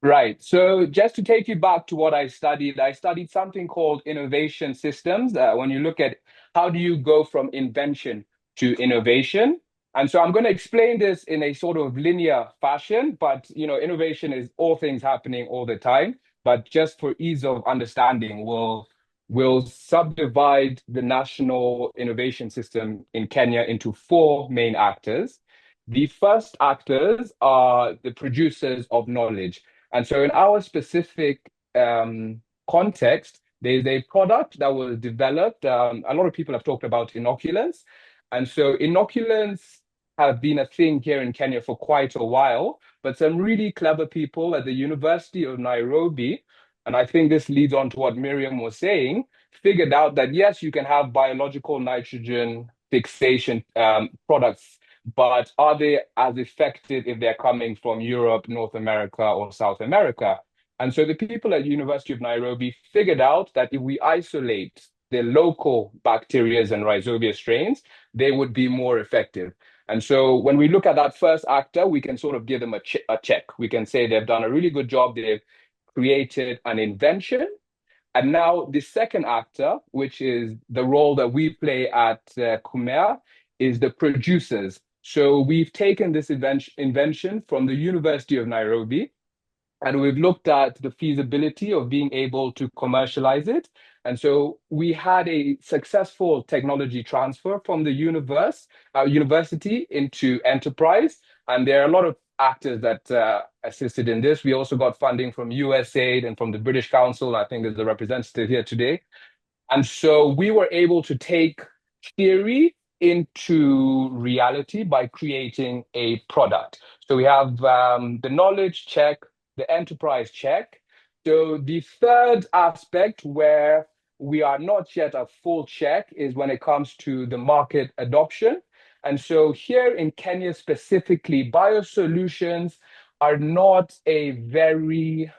Right. So just to take you back to what I studied something called innovation systems. When you look at how do you go from invention to innovation. And so I'm going to explain this in a sort of linear fashion, but innovation is all things happening all the time. But just for ease of understanding, we'll subdivide the national innovation system in Kenya into four main actors. The first actors are the producers of knowledge. And so in our specific context, there's a product that was developed. A lot of people have talked about inoculants. And so inoculants have been a thing here in Kenya for quite a while, but some really clever people at the University of Nairobi, and I think this leads on to what Miriam was saying, figured out that yes, you can have biological nitrogen fixation products, but are they as effective if they're coming from Europe, North America, or South America? And so the people at University of Nairobi figured out that if we isolate the local bacteria and rhizobia strains, they would be more effective. And so when we look at that first actor, we can sort of give them a check. We can say they've done a really good job. They've created an invention. And now the second actor, which is the role that we play at CGIAR, is the producers. So we've taken this invention from the University of Nairobi, and we've looked at the feasibility of being able to commercialize it. And so we had a successful technology transfer from the university into enterprise. And there are a lot of actors that assisted in this. We also got funding from USAID and from the British Council. I think there's a representative here today. And so we were able to take theory into reality by creating a product. So we have the knowledge check, the enterprise check. So the third aspect where we are not yet a full check is when it comes to the market adoption. And so here in Kenya specifically, Biosolutions are not a very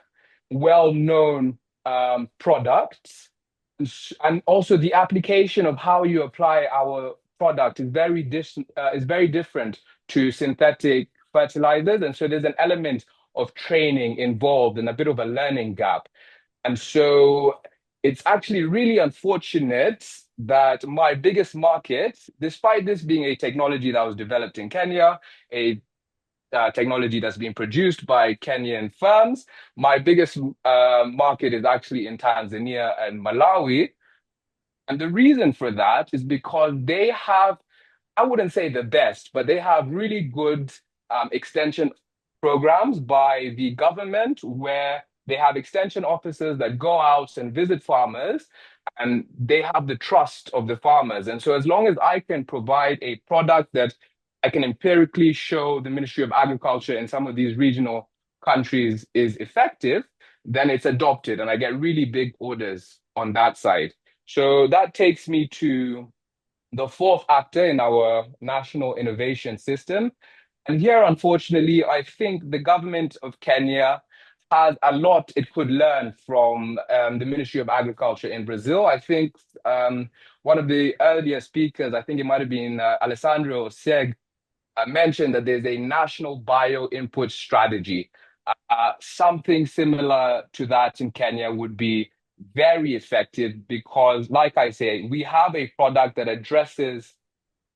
well-known product. And also the application of how you apply our product is very different to synthetic fertilizers. And so there's an element of training involved and a bit of a learning gap. And so it's actually really unfortunate that my biggest market, despite this being a technology that was developed in Kenya, a technology that's being produced by Kenyan firms, my biggest market is actually in Tanzania and Malawi. And the reason for that is because they have, I wouldn't say the best, but they have really good extension programs by the government where they have extension officers that go out and visit farmers, and they have the trust of the farmers. And so as long as I can provide a product that I can empirically show the Ministry of Agriculture in some of these regional countries is effective, then it's adopted, and I get really big orders on that side. So that takes me to the fourth actor in our national innovation system. And here, unfortunately, I think the government of Kenya has a lot it could learn from the Ministry of Agriculture in Brazil. I think one of the earlier speakers, I think it might have been Alessandro Seg, mentioned that there's a national bio input strategy. Something similar to that in Kenya would be very effective because, like I say, we have a product that addresses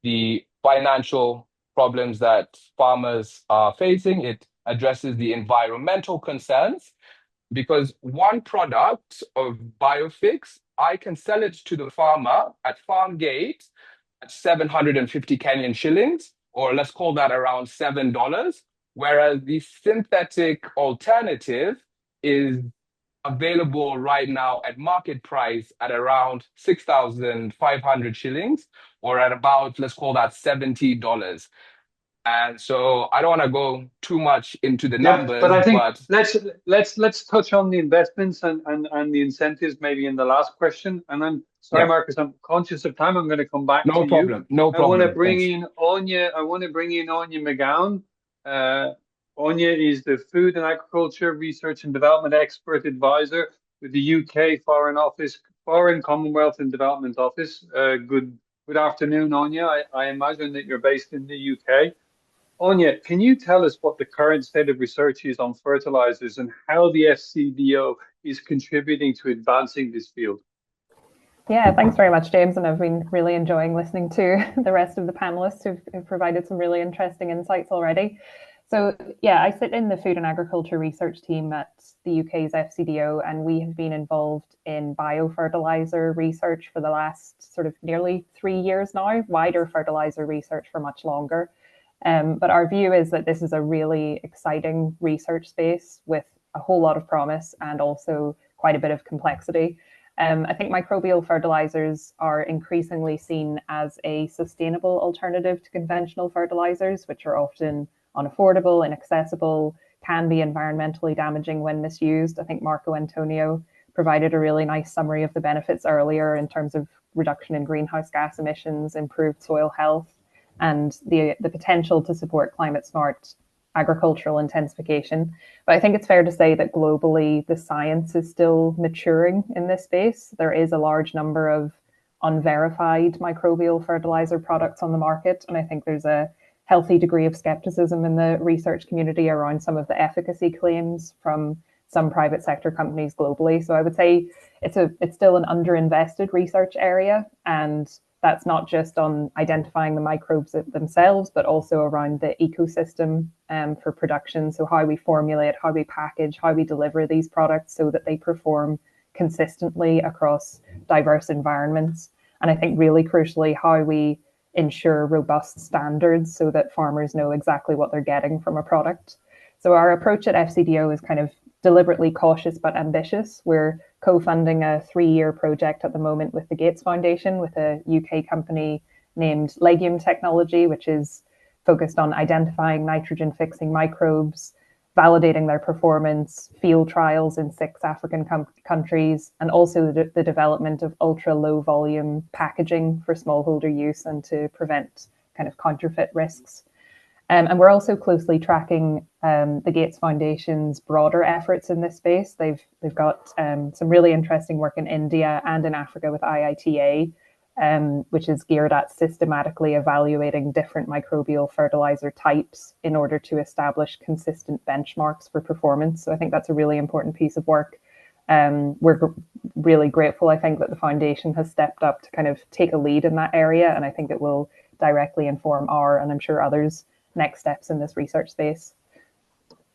the financial problems that farmers are facing. It addresses the environmental concerns because one product of Biofix, I can sell it to the farmer at farm gate at 750 Kenyan shillings, or let's call that around $7, whereas the synthetic alternative is available right now at market price at around 6,500 shillings, or at about, let's call that $70. And so I don't want to go too much into the numbers, but I think let's touch on the investments and the incentives maybe in the last question. And I'm sorry, Marcus, I'm conscious of time. I'm going to come back to you. No problem. I want to bring in Anya. I want to bring in Anya McGowan. Anya is the Food and Agriculture Research and Development Expert Advisor with the UK Foreign Commonwealth and Development Office. Good afternoon, Anya. I imagine that you're based in the UK. Anya, can you tell us what the current state of research is on fertilizers and how the FCDO is contributing to advancing this field? Yeah, thanks very much, James. And I've been really enjoying listening to the rest of the panelists who've provided some really interesting insights already. So yeah, I sit in the Food and Agriculture Research team at the UK's FCDO, and we have been involved in biofertilizer research for the last sort of nearly 3 years now, wider fertilizer research for much longer. But our view is that this is a really exciting research space with a whole lot of promise and also quite a bit of complexity. I think microbial fertilizers are increasingly seen as a sustainable alternative to conventional fertilizers, which are often unaffordable, inaccessible, can be environmentally damaging when misused. I think Marco Antonio provided a really nice summary of the benefits earlier in terms of reduction in greenhouse gas emissions, improved soil health, and the potential to support climate smart agricultural intensification. But I think it's fair to say that globally, the science is still maturing in this space. There is a large number of unverified microbial fertilizer products on the market. And I think there's a healthy degree of skepticism in the research community around some of the efficacy claims from some private sector companies globally. So I would say it's still an underinvested research area, and that's not just on identifying the microbes themselves, but also around the ecosystem for production. So how we formulate, how we package, how we deliver these products so that they perform consistently across diverse environments. And I think really crucially, how we ensure robust standards so that farmers know exactly what they're getting from a product. So our approach at FCDO is kind of deliberately cautious but ambitious. We're co-funding a 3-year project at the moment with the Gates Foundation with a UK company named Legume Technology, which is focused on identifying nitrogen-fixing microbes, validating their performance, field trials in 6 African countries, and also the development of ultra-low volume packaging for smallholder use and to prevent kind of counterfeit risks. And we're also closely tracking the Gates Foundation's broader efforts in this space. They've got some really interesting work in India and in Africa with IITA, which is geared at systematically evaluating different microbial fertilizer types in order to establish consistent benchmarks for performance. So I think that's a really important piece of work. We're really grateful, I think, that the foundation has stepped up to kind of take a lead in that area, and I think it will directly inform our, and I'm sure others, next steps in this research space.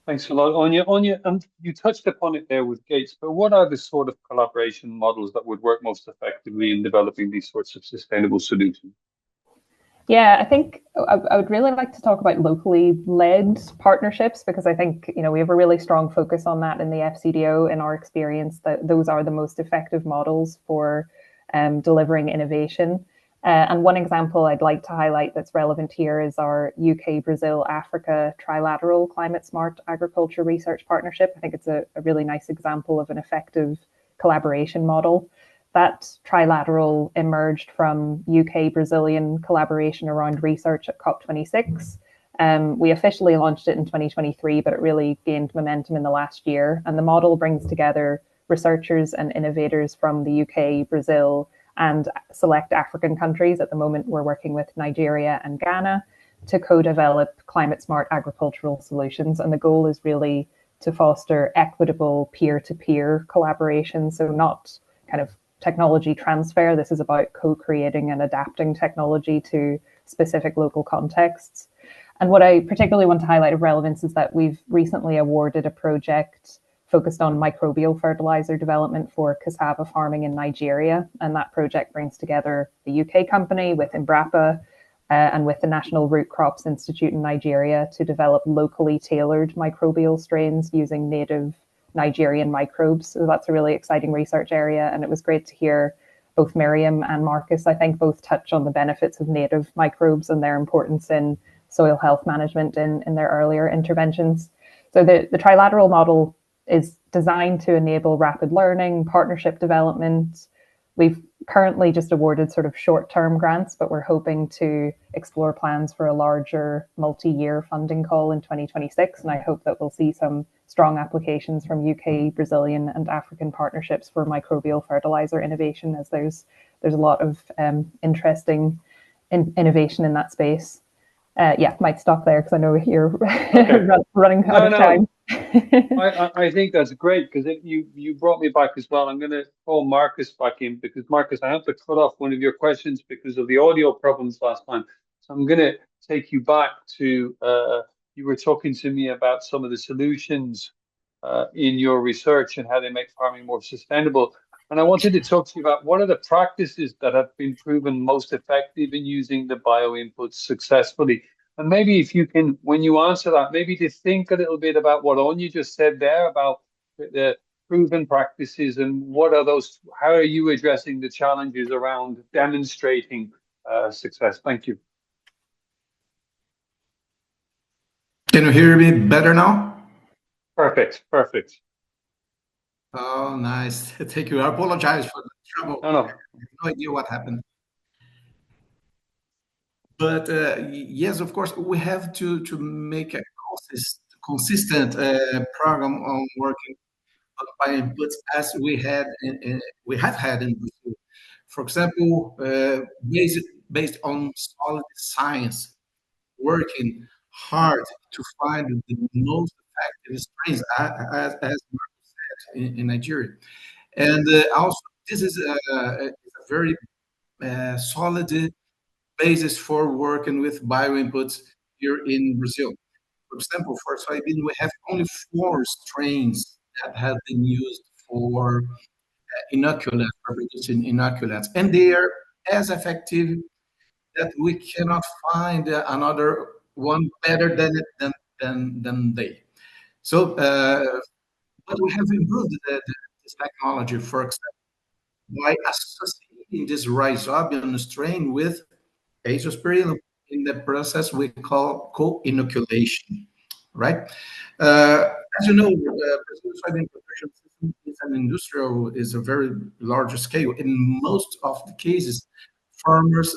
Thanks a lot, Anya. Anya, you touched upon it there with Gates, but what are the sort of collaboration models that would work most effectively in developing these sorts of sustainable solutions? Yeah, I think I would really like to talk about locally led partnerships, because I think, you know, we have a really strong focus on that in the FCDO. In our experience, that those are the most effective models for delivering innovation. And one example I'd like to highlight that's relevant here is our UK, Brazil, Africa trilateral climate smart agriculture research partnership. I think it's a really nice example of an effective collaboration model. That trilateral emerged from UK-Brazilian collaboration around research at COP26. We officially launched it in 2023, but it really gained momentum in the last year. And the model brings together researchers and innovators from the UK, Brazil, and select African countries. At the moment, we're working with Nigeria and Ghana to co-develop climate-smart agricultural solutions. And the goal is really to foster equitable peer-to-peer collaboration. So not kind of technology transfer. This is about co-creating and adapting technology to specific local contexts. And what I particularly want to highlight of relevance is that we've recently awarded a project focused on microbial fertilizer development for cassava farming in Nigeria. And that project brings together the UK company with Embrapa and with the National Root Crops Institute in Nigeria to develop locally tailored microbial strains using native Nigerian microbes. So that's a really exciting research area. And it was great to hear both Miriam and Marcus, I think, both touch on the benefits of native microbes and their importance in soil health management in their earlier interventions. So the trilateral model is designed to enable rapid learning, partnership development. We've currently just awarded sort of short-term grants, but we're hoping to explore plans for a larger multi-year funding call in 2026. And I hope that we'll see some strong applications from UK, Brazilian, and African partnerships for microbial fertilizer innovation, as there's a lot of interesting innovation in that space. Yeah, might stop there because I know you're running out of time. I think that's great because you brought me back as well. I'm going to call Marcus back in because Marcus, I have to cut off one of your questions because of the audio problems last time. So I'm going to take you back to you were talking to me about some of the solutions in your research and how they make farming more sustainable. And I wanted to talk to you about what are the practices that have been proven most effective in using the bio inputs successfully. And maybe if you can, when you answer that, maybe to think a little bit about what Anya just said there about the proven practices and what are those, how are you addressing the challenges around demonstrating success? Thank you. Can you hear me better now? Perfect, perfect. Oh, nice. Thank you. I apologize for the trouble. No. I have no idea what happened. But yes, of course, we have to make a consistent program on working on bio inputs as we have had in Brazil. For example, based on solid science, working hard to find the most effective strains, as Marcus said, in Nigeria. And also, this is a very solid basis for working with bio inputs here in Brazil. For example, for soybean, we have only 4 strains that have been used for inoculants, for producing inoculants, and they are as effective that we cannot find another one better than they. So, but we have improved this technology, for example, by associating this rhizobium strain with azospirillum in the process we call co-inoculation, right? As you know, Brazil's soybean production system is a very large scale. In most of the cases, farmers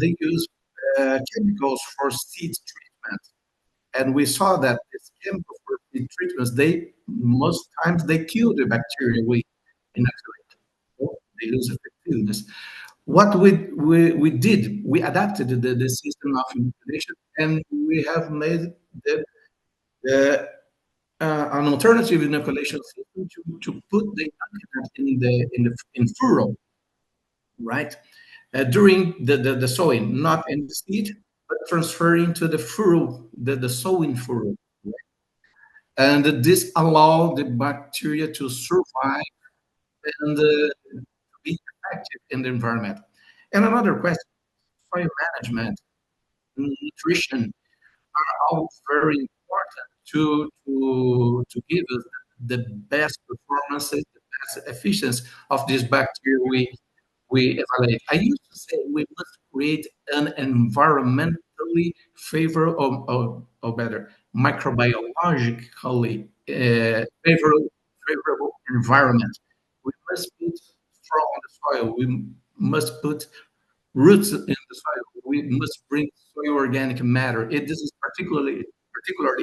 they use chemicals for seed treatment, and we saw that these chemicals for seed treatments, most times they kill the bacteria we inoculate. So they lose effectiveness. What we did, we adapted the system of inoculation, and we have made an alternative inoculation system to put the inoculant in furrow, right? During the sowing, not in the seed, but transferring to the furrow, the sowing furrow. Right? And this allowed the bacteria to survive and be effective in the environment. And another question, soil management, nutrition are all very important to give us the best performances, the best efficiency of this bacteria we evaluate. I used to say we must create an environmentally favorable, or better, microbiologically favorable environment. We must put straw on the soil. We must put roots in the soil. We must bring soil organic matter. This is particularly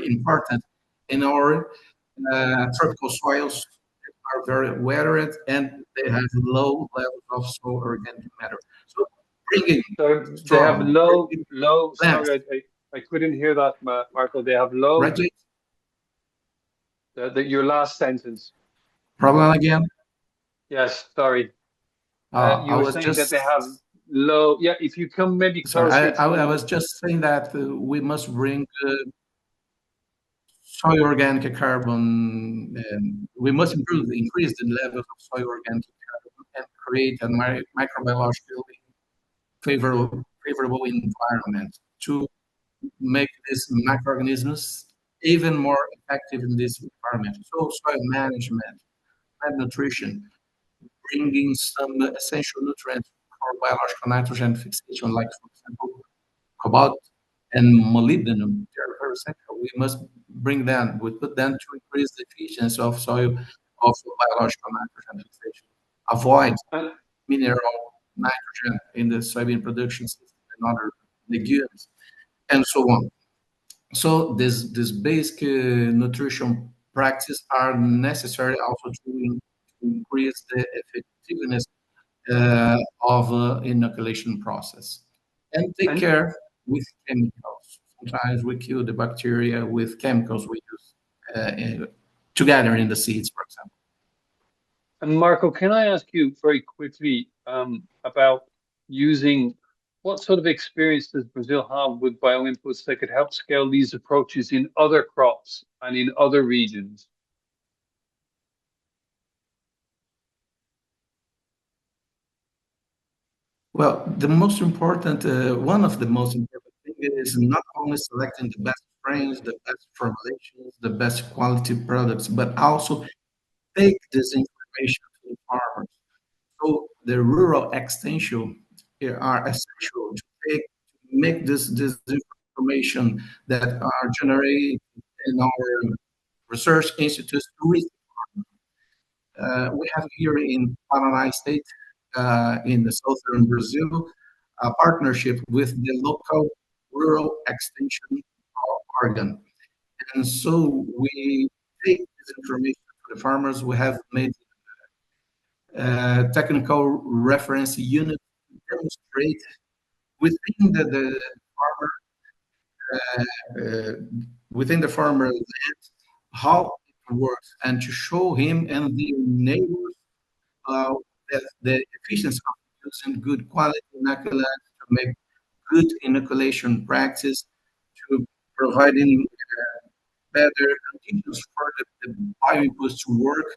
important in our tropical soils that are very weathered and they have low levels of soil organic matter. So bringing So they have strong, low. plants, Sorry, I couldn't hear that, Marco. They have low. right? Your last sentence. Problem again? Yes, sorry. You I were was saying just that they have low. Yeah, if you come maybe sorry. closer to I was just saying that we must bring soil organic carbon. We must increase the levels of soil organic carbon and create a microbiologically favorable environment to make these microorganisms even more effective in this environment. So soil management, plant nutrition, bringing some essential nutrients for biological nitrogen fixation, like for example, cobalt and molybdenum. They're very essential. We must bring them. We put them to increase the efficiency of soil of biological nitrogen fixation. Avoid mineral nitrogen in the soybean production system and other legumes, and so on. So this basic nutrition practice are necessary also to increase the effectiveness of inoculation process and take care with chemicals. Sometimes we kill the bacteria with chemicals we use together in the seeds, for example. And Marco, can I ask you very quickly about using what sort of experience does Brazil have with bioinputs that could help scale these approaches in other crops and in other regions? Well, the most important, one of the most important things is not only selecting the best strains, the best formulations, the best quality products, but also take this information to the farmers. So the rural extension are essential to make this information that are generated in our research institutes to reach. We have here in Paraná State, in the southern Brazil, a partnership with the local rural extension organ. And so we take this information to the farmers. We have made technical reference unit to demonstrate within the farmer land how it works, and to show him and the neighbors that the efficiency of using good quality inoculants to make good inoculation practice, to providing better conditions for the bioinputs to work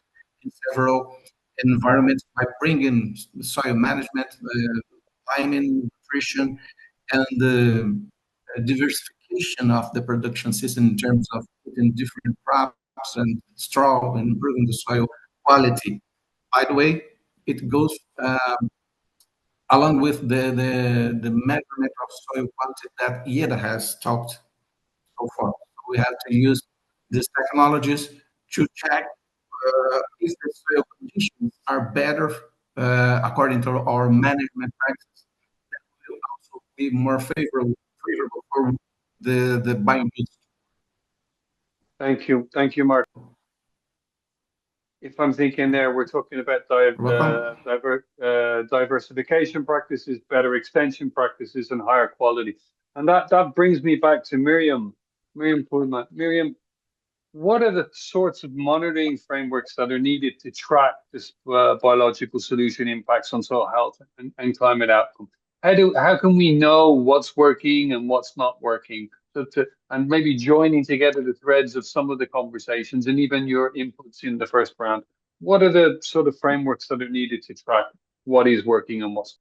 in several environments by bringing soil management, climate, nutrition, and the diversification of the production system in terms of putting different crops and straw and improving the soil quality. By the way, it goes along with the measurement of soil quality that IEDA has talked so far. We have to use these technologies to check if the soil conditions are better according to our management practices. That will also be more favorable for the bioinputs. Thank you, Mark. If I'm thinking there, we're talking about diversification practices, better extension practices, and higher quality. And that brings me back to Miriam Pulma. Miriam, what are the sorts of monitoring frameworks that are needed to track this biological solution impacts on soil health and climate outcome? How can we know what's working and what's not working? And maybe joining together the threads of some of the conversations and even your inputs in the first round. What are the sort of frameworks that are needed to track what is working and what's?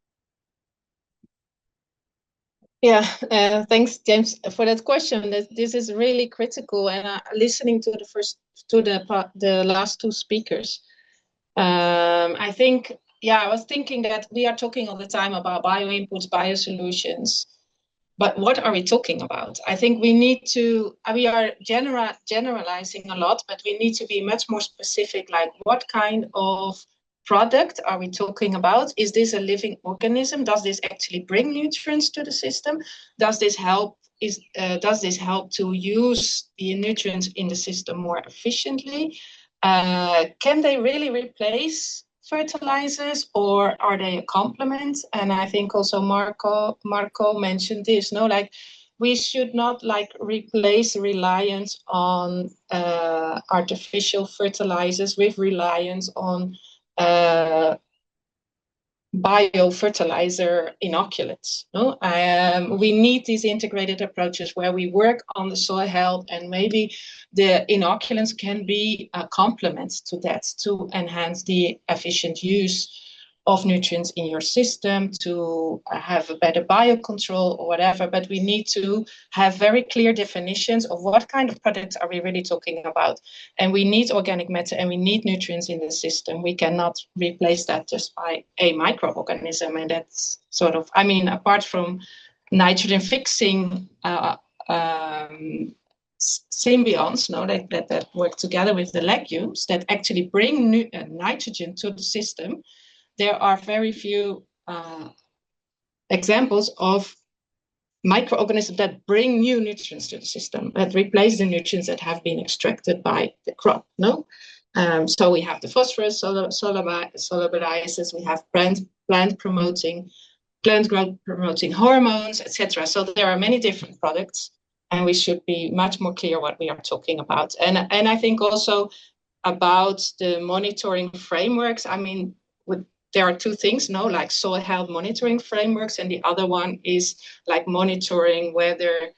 Yeah, thanks, James, for that question. This is really critical. And listening to the last two speakers, I think, I was thinking that we are talking all the time about bioinputs, biosolutions. But what are we talking about? I think we are generalizing a lot, but we need to be much more specific, like what kind of product are we talking about? Is this a living organism? Does this actually bring nutrients to the system? Does this help to use the nutrients in the system more efficiently? Can they really replace fertilizers, or are they a complement? And I think also Marco mentioned this, no, like we should not like replace reliance on artificial fertilizers with reliance on biofertilizer inoculants. No? We need these integrated approaches where we work on the soil health, and maybe the inoculants can be a complement to that to enhance the efficient use of nutrients in your system, to have a better biocontrol or whatever. But we need to have very clear definitions of what kind of products are we really talking about. And we need organic matter and we need nutrients in the system. We cannot replace that just by a microorganism. And that's sort of, I mean, apart from nitrogen fixing symbionts, no, that work together with the legumes that actually bring nitrogen to the system, there are very few examples of microorganisms that bring new nutrients to the system, that replace the nutrients that have been extracted by the crop. No, so we have the phosphorus solubilizers, we have plant growth promoting hormones, etc. So there are many different products, and we should be much more clear what we are talking about. And I think also about the monitoring frameworks. I mean, there are two things, no, like soil health monitoring frameworks, and the other one is like monitoring whether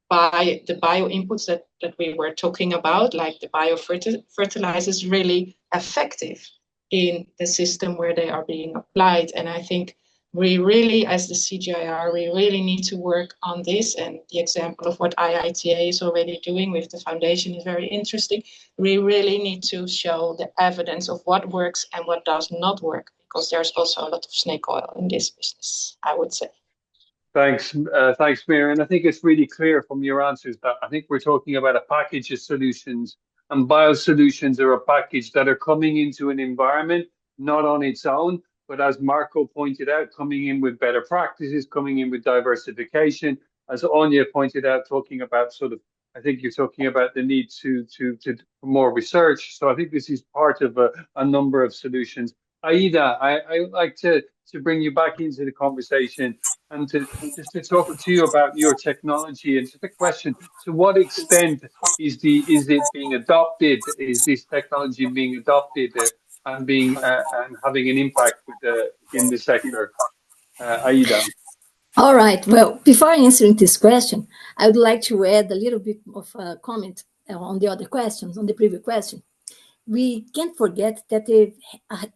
by the bio inputs that we were talking about, like the biofertilizers, really effective in the system where they are being applied. And I think we really, as the CGIAR, we really need to work on this. And the example of what IITA is already doing with the foundation is very interesting. We really need to show the evidence of what works and what does not work, because there's also a lot of snake oil in this business, I would say. Thanks, Miriam. I think it's really clear from your answers that I think we're talking about a package of solutions, and biosolutions are a package that are coming into an environment, not on its own, but as Marco pointed out, coming in with better practices, coming in with diversification. As Anya pointed out, talking about sort of, I think you're talking about the need to for more research. So I think this is part of a number of solutions. Aida, I would like to bring you back into the conversation and to talk to you about your technology, and just a question: to what extent is it being adopted? Is this technology being adopted and being and having an impact in the sector? Aida. All right. Well, before answering this question, I would like to add a little bit of a comment on the other questions, on the previous question. We can't forget that the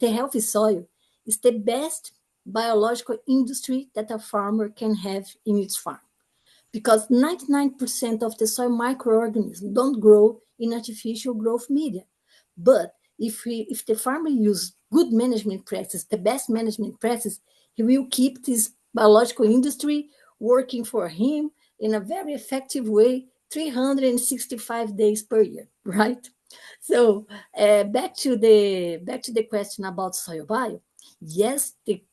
healthy soil is the best biological industry that a farmer can have in its farm, because 99% of the soil microorganisms don't grow in artificial growth media. But if the farmer uses good management practices, the best management practice, he will keep this biological industry working for him in a very effective way, 365 days per year, right? So back to the question about soil bio. Yes, the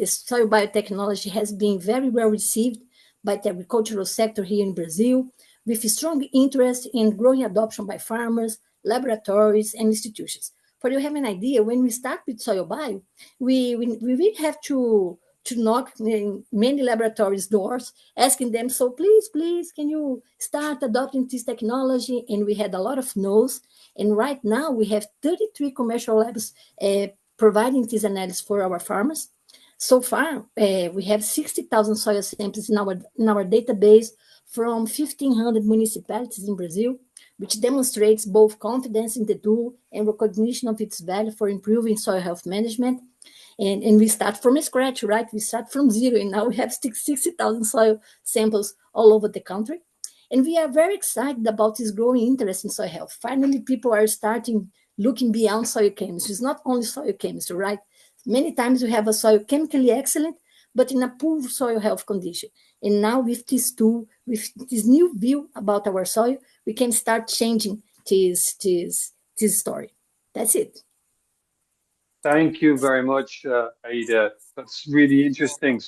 soil biotechnology has been very well received by the agricultural sector here in Brazil, with strong interest in growing adoption by farmers, laboratories, and institutions. For you to have an idea, when we start with soil bio, we really have to knock in many laboratories' doors, asking them, so please, can you start adopting this technology? And we had a lot of no's. And right now we have 33 commercial labs providing this analysis for our farmers. So far, we have 60,000 soil samples in our database from 1,500 municipalities in Brazil, which demonstrates both confidence in the tool and recognition of its value for improving soil health management. And we start from scratch, right? We start from zero, and now we have 60,000 soil samples all over the country. And we are very excited about this growing interest in soil health. Finally, people are starting looking beyond soil chemistry. It's not only soil chemistry, right? Many times we have a soil chemically excellent, but in a poor soil health condition. And now with this tool, with this new view about our soil, we can start changing this story. That's it. Thank you very much, Ada. That's really interesting.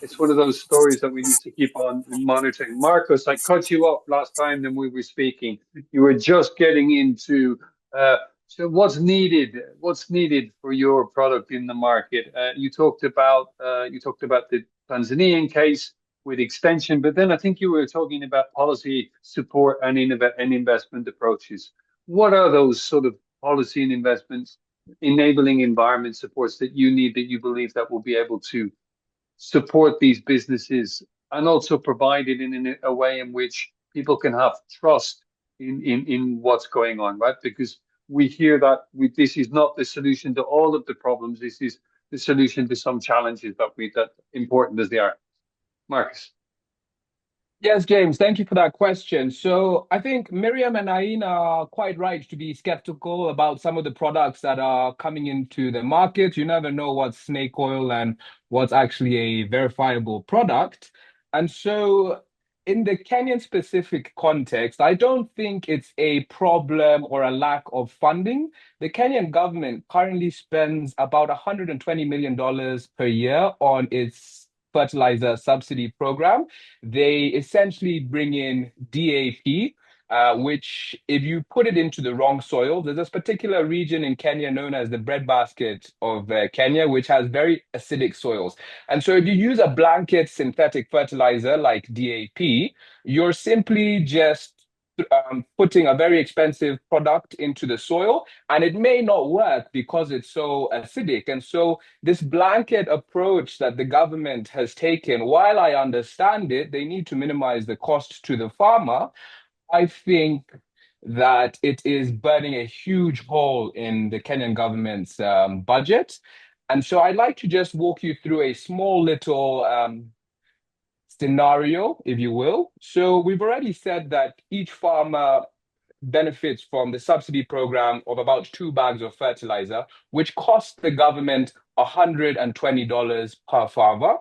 It's one of those stories that we need to keep on monitoring. Marcus, I cut you off last time when we were speaking. You were just getting into so what's needed for your product in the market. You talked about the Tanzanian case with extension, but then I think you were talking about policy support and investment approaches. What are those sort of policy and investments enabling environment supports that you need, that you believe that will be able to support these businesses and also provide it in a way in which people can have trust in what's going on, right? Because we hear that this is not the solution to all of the problems. This is the solution to some challenges that important as they are. Marcus. Yes, James, thank you for that question. So I think Miriam and Aina are quite right to be skeptical about some of the products that are coming into the market. You never know what's snake oil and what's actually a verifiable product. And so in the Kenyan specific context, I don't think it's a problem or a lack of funding. The Kenyan government currently spends about $120 million per year on its fertilizer subsidy program. They essentially bring in DAP, which if you put it into the wrong soil, there's this particular region in Kenya known as the breadbasket of Kenya, which has very acidic soils. And so if you use a blanket synthetic fertilizer like DAP, you're simply just putting a very expensive product into the soil, and it may not work because it's so acidic. And so this blanket approach that the government has taken, while I understand it, they need to minimize the cost to the farmer. I think that it is burning a huge hole in the Kenyan government's budget. And so I'd like to just walk you through a small little scenario, if you will. So we've already said that each farmer benefits from the subsidy program of about 2 bags of fertilizer, which costs the government $120 per farmer.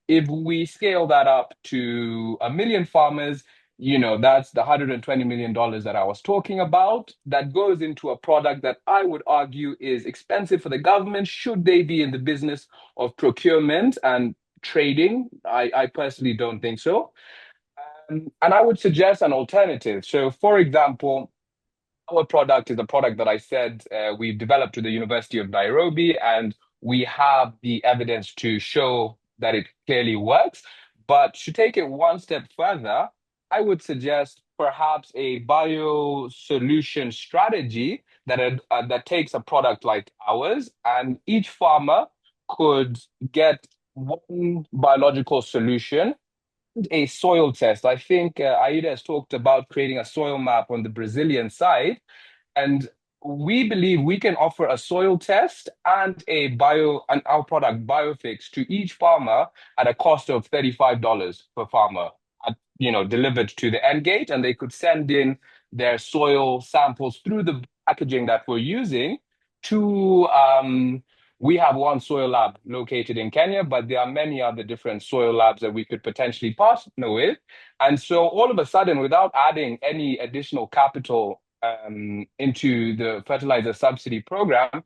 If we scale that up to 1 million farmers, that's the $120 million that I was talking about. That goes into a product that I would argue is expensive for the government, should they be in the business of procurement and trading. I personally don't think so. And I would suggest an alternative. So, for example, our product is a product that I said we've developed with the University of Nairobi, and we have the evidence to show that it clearly works. But to take it one step further, I would suggest perhaps a biosolution strategy that takes a product like ours, and each farmer could get one biological solution, a soil test. I think Aida has talked about creating a soil map on the Brazilian side, and we believe we can offer a soil test and our product Biofix to each farmer at a cost of $35 per farmer, delivered to the end gate, and they could send in their soil samples through the packaging that we're using to we have one soil lab located in Kenya, but there are many other different soil labs that we could potentially partner with. And so all of a sudden, without adding any additional capital into the fertilizer subsidy program,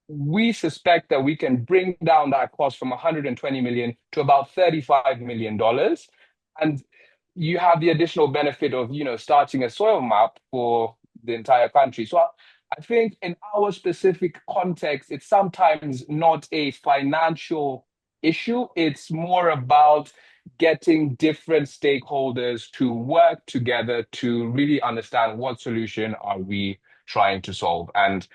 we suspect that we can bring down that cost from 120 million to about $35 million. And you have the additional benefit of, starting a soil map for the entire country. So I think in our specific context, it's sometimes not a financial issue. It's more about getting different stakeholders to work together to really understand what solution are we trying to solve. And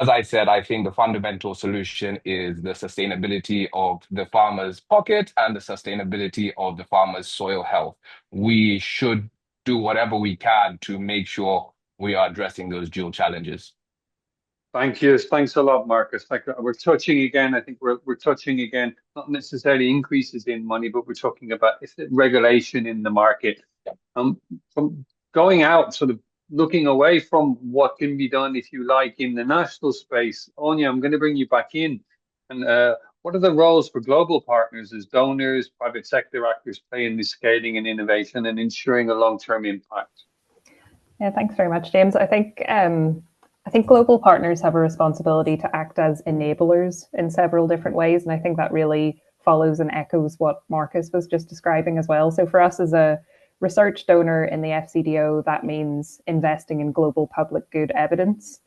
as I said, I think the fundamental solution is the sustainability of the farmer's pocket and the sustainability of the farmer's soil health. We should do whatever we can to make sure we are addressing those dual challenges. Thank you. Thanks a lot, Marcus. We're touching again. I think we're touching again, not necessarily increases in money, but we're talking about regulation in the market. From going out, sort of looking away from what can be done, if you like, in the national space. Anya, I'm going to bring you back in. And what are the roles for global partners as donors, private sector actors play in this scaling and innovation and ensuring a long-term impact? Yeah, thanks very much, James. I think I think global partners have a responsibility to act as enablers in several different ways. And I think that really follows and echoes what Marcus was just describing as well. So for us as a research donor in the FCDO, that means investing in global public good evidence.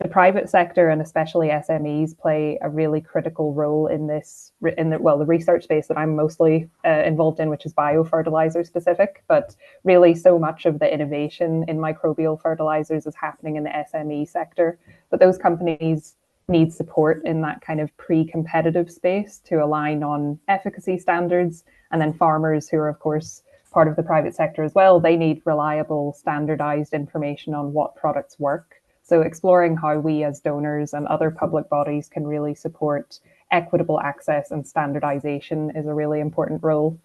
The private sector and especially SMEs play a really critical role in this, the research space that I'm mostly involved in, which is biofertilizer specific, but really so much of the innovation in microbial fertilizers is happening in the SME sector. But those companies need support in that kind of pre-competitive space to align on efficacy standards. And then farmers, who are of course part of the private sector as well, they need reliable, standardized information on what products work. So exploring how we as donors and other public bodies can really support equitable access and standardization is a really important role.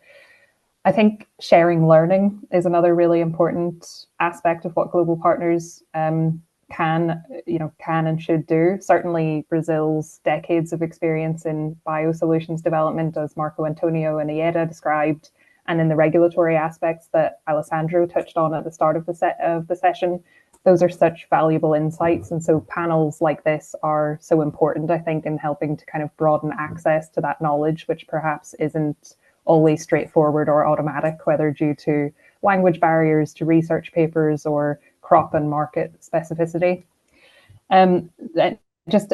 I think sharing learning is another really important aspect of what global partners can and should do. Certainly Brazil's decades of experience in biosolutions development, as Marco Antonio and Ieda described, and in the regulatory aspects that Alessandro touched on at the start of the session, those are such valuable insights. And so panels like this are so important, I think, in helping to kind of broaden access to that knowledge, which perhaps isn't always straightforward or automatic, whether due to language barriers to research papers or crop and market specificity.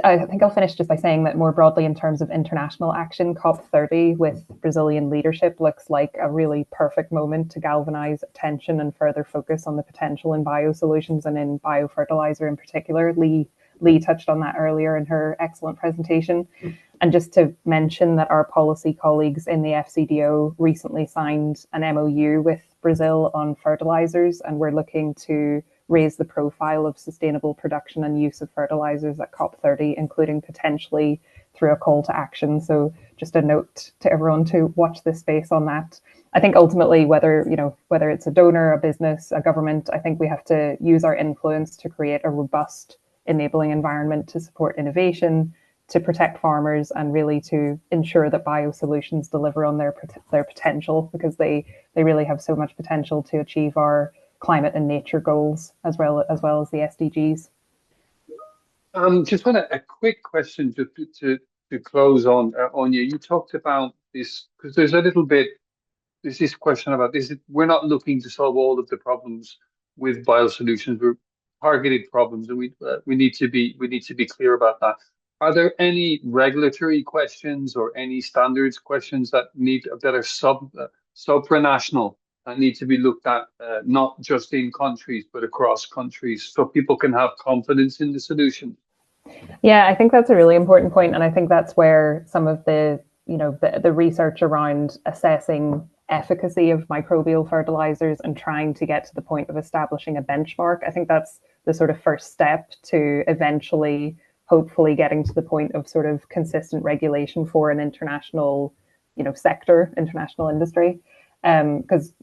I think I'll finish just by saying that more broadly in terms of international action, COP30 with Brazilian leadership looks like a really perfect moment to galvanize attention and further focus on the potential in biosolutions and in biofertilizer in particular. Lee touched on that earlier in her excellent presentation. And just to mention that our policy colleagues in the FCDO recently signed an MOU with Brazil on fertilizers, and we're looking to raise the profile of sustainable production and use of fertilizers at COP30, including potentially through a call to action. So just a note to everyone to watch this space on that. I think ultimately, whether it's a donor, a business, a government, I think we have to use our influence to create a robust enabling environment to support innovation, to protect farmers, and really to ensure that biosolutions deliver on their potential, because they really have so much potential to achieve our climate and nature goals as well as the SDGs. Just want a quick question to close on, Anya. You talked about this because there's this question about this. We're not looking to solve all of the problems with biosolutions. We're targeted problems, and we need to be clear about that. Are there any regulatory questions or any standards questions that are supranational? That need to be looked at, not just in countries, but across countries, so people can have confidence in the solution? Yeah, I think that's a really important point. And I think that's where some of the research around assessing efficacy of microbial fertilizers and trying to get to the point of establishing a benchmark, I think that's the sort of first step to eventually, hopefully, getting to the point of sort of consistent regulation for an international, sector, international industry. Because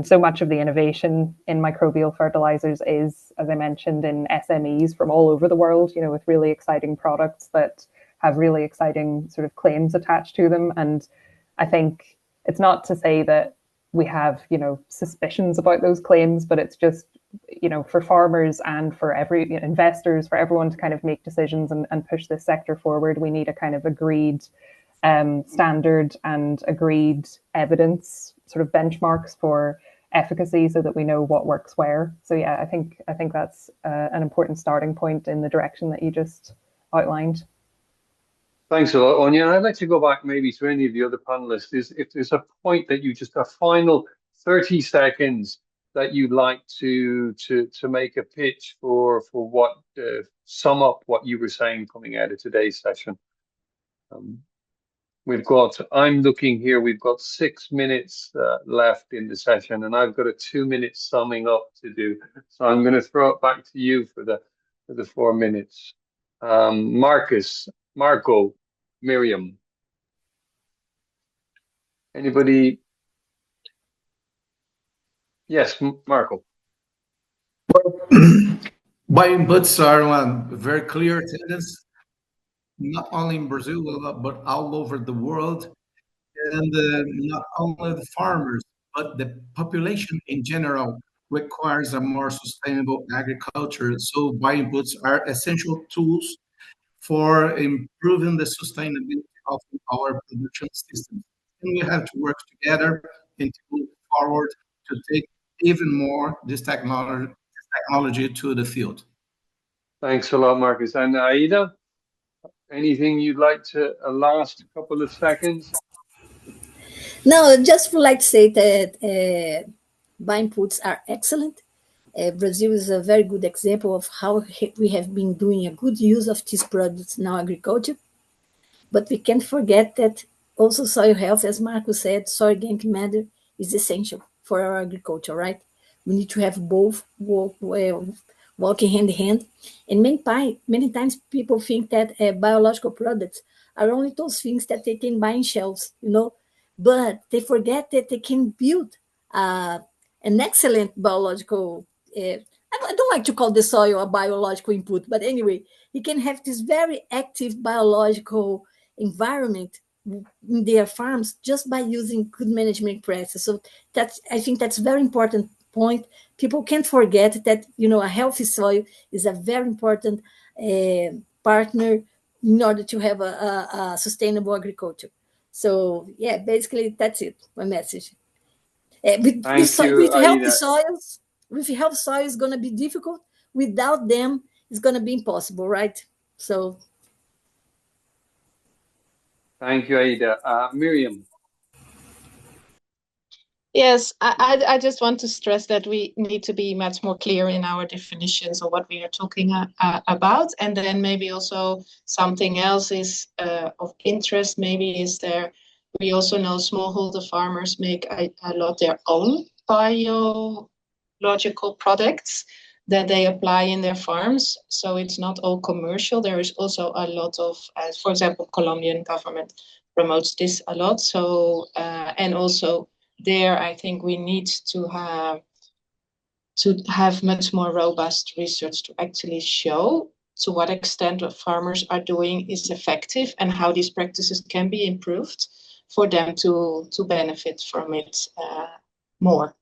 so much of the innovation in microbial fertilizers is, as I mentioned, in SMEs from all over the world, with really exciting products that have really exciting sort of claims attached to them. And I think it's not to say that we have, suspicions about those claims, but it's just, for farmers and for investors, for everyone to kind of make decisions and push this sector forward, we need a kind of agreed standard and agreed evidence sort of benchmarks for efficacy so that we know what works where. So yeah, I think that's an important starting point in the direction that you just outlined. Thanks a lot, Anya. And I'd like to go back maybe to any of the other panelists. If there's a point that a final 30 seconds that you'd like to make a pitch for what sum up what you were saying coming out of today's session. I'm looking here, we've got 6 minutes left in the session, and I've got a 2-minute summing up to do. So I'm going to throw it back to you for the 4 minutes. Marcus, Marco, Miriam. Anybody? Yes, Marco. Bioinputs are one very clear tendency, not only in Brazil, but all over the world. And not only the farmers, but the population in general requires a more sustainable agriculture. So bioinputs are essential tools for improving the sustainability of our production systems. And we have to work together and to move forward to take even more this technology to the field. Thanks a lot, Marcus. And Aida, anything you'd like to, a last couple of seconds? No, just would like to say that bioinputs are excellent. Brazil is a very good example of how we have been doing a good use of these products in our agriculture. But we can't forget that also soil health, as Marcos said, soil organic matter is essential for our agriculture, right? We need to have both walking hand in hand. And many times people think that biological products are only those things that they can buy in shelves, but they forget that they can build an excellent biological. I don't like to call the soil a biological input, but anyway, you can have this very active biological environment in their farms just by using good management practices. So I think that's a very important point. People can't forget that a healthy soil is a very important partner in order to have a sustainable agriculture. So yeah, basically that's it. My message. With healthy soils, it's going to be difficult. Without them, it's going to be impossible, right? So. Thank you, Aida. Miriam. Yes, I just want to stress that we need to be much more clear in our definitions of what we are talking about. And then maybe also something else is of interest, maybe is there, we also know smallholder farmers make a lot their own biological products that they apply in their farms. So it's not all commercial. There is also a lot of, for example, Colombian government promotes this a lot. So, and also there, I think we need to have much more robust research to actually show to what extent what farmers are doing is effective and how these practices can be improved for them to benefit from it more.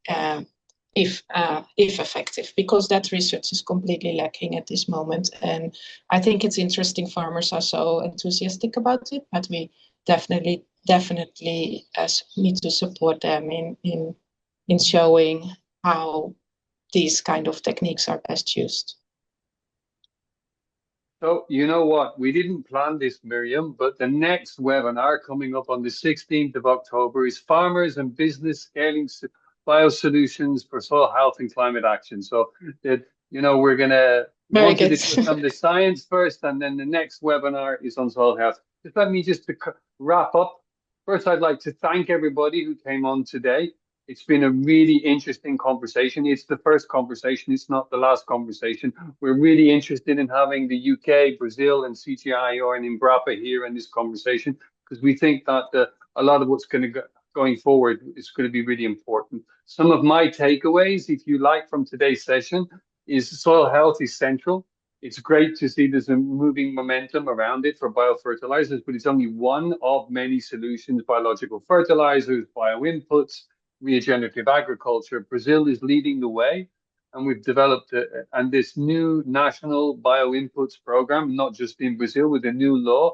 If effective, because that research is completely lacking at this moment. And I think it's interesting farmers are so enthusiastic about it, but we definitely need to support them in showing how these kind of techniques are best used. So you know what? We didn't plan this, Miriam, but the next webinar coming up on the 16th of October is Farmers and Business Scaling Biosolutions for Soil Health and Climate Action. So that we're gonna want to discuss on the science first, and then the next webinar is on soil health. Just let me to wrap up. First, I'd like to thank everybody who came on today. It's been a really interesting conversation. It's the first conversation. It's not the last conversation. We're really interested in having the UK, Brazil, and CGIAR and Embrapa here in this conversation, because we think that a lot of what's going forward is going to be really important. Some of my takeaways, if you like, from today's session is soil health is central. It's great to see there's a moving momentum around it for biofertilizers, but it's only one of many solutions: biological fertilizers, bioinputs, regenerative agriculture. Brazil is leading the way, and we've developed and this new national bioinputs program, not just in Brazil, with a new law,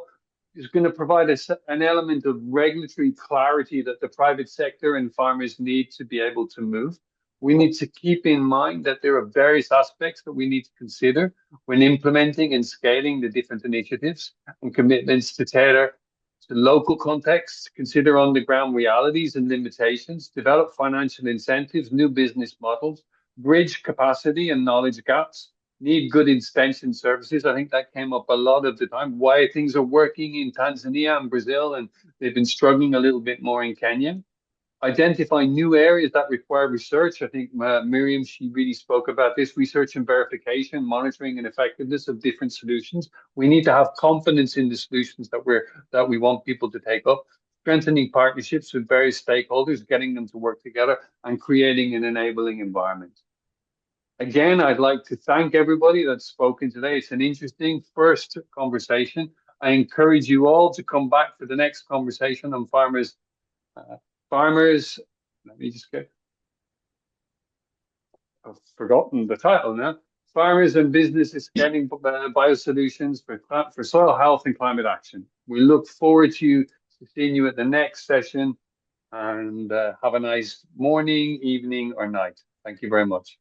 is going to provide an element of regulatory clarity that the private sector and farmers need to be able to move. We need to keep in mind that there are various aspects that we need to consider when implementing and scaling the different initiatives and commitments to tailor to local contexts, consider on-the-ground realities and limitations, develop financial incentives, new business models, bridge capacity and knowledge gaps, need good extension services. I think that came up a lot of the time, why things are working in Tanzania and Brazil, and they've been struggling a little bit more in Kenya. Identify new areas that require research. I think Miriam, she really spoke about this: research and verification, monitoring and effectiveness of different solutions. We need to have confidence in the solutions that we want people to take up. Strengthening partnerships with various stakeholders, getting them to work together, and creating an enabling environment. Again, I'd like to thank everybody that's spoken today. It's an interesting first conversation. I encourage you all to come back for the next conversation on farmers. Let me just get. I've forgotten the title now. Farmers and businesses scaling biosolutions for soil health and climate action. We look forward to seeing you at the next session, and have a nice morning, evening, or night. Thank you very much.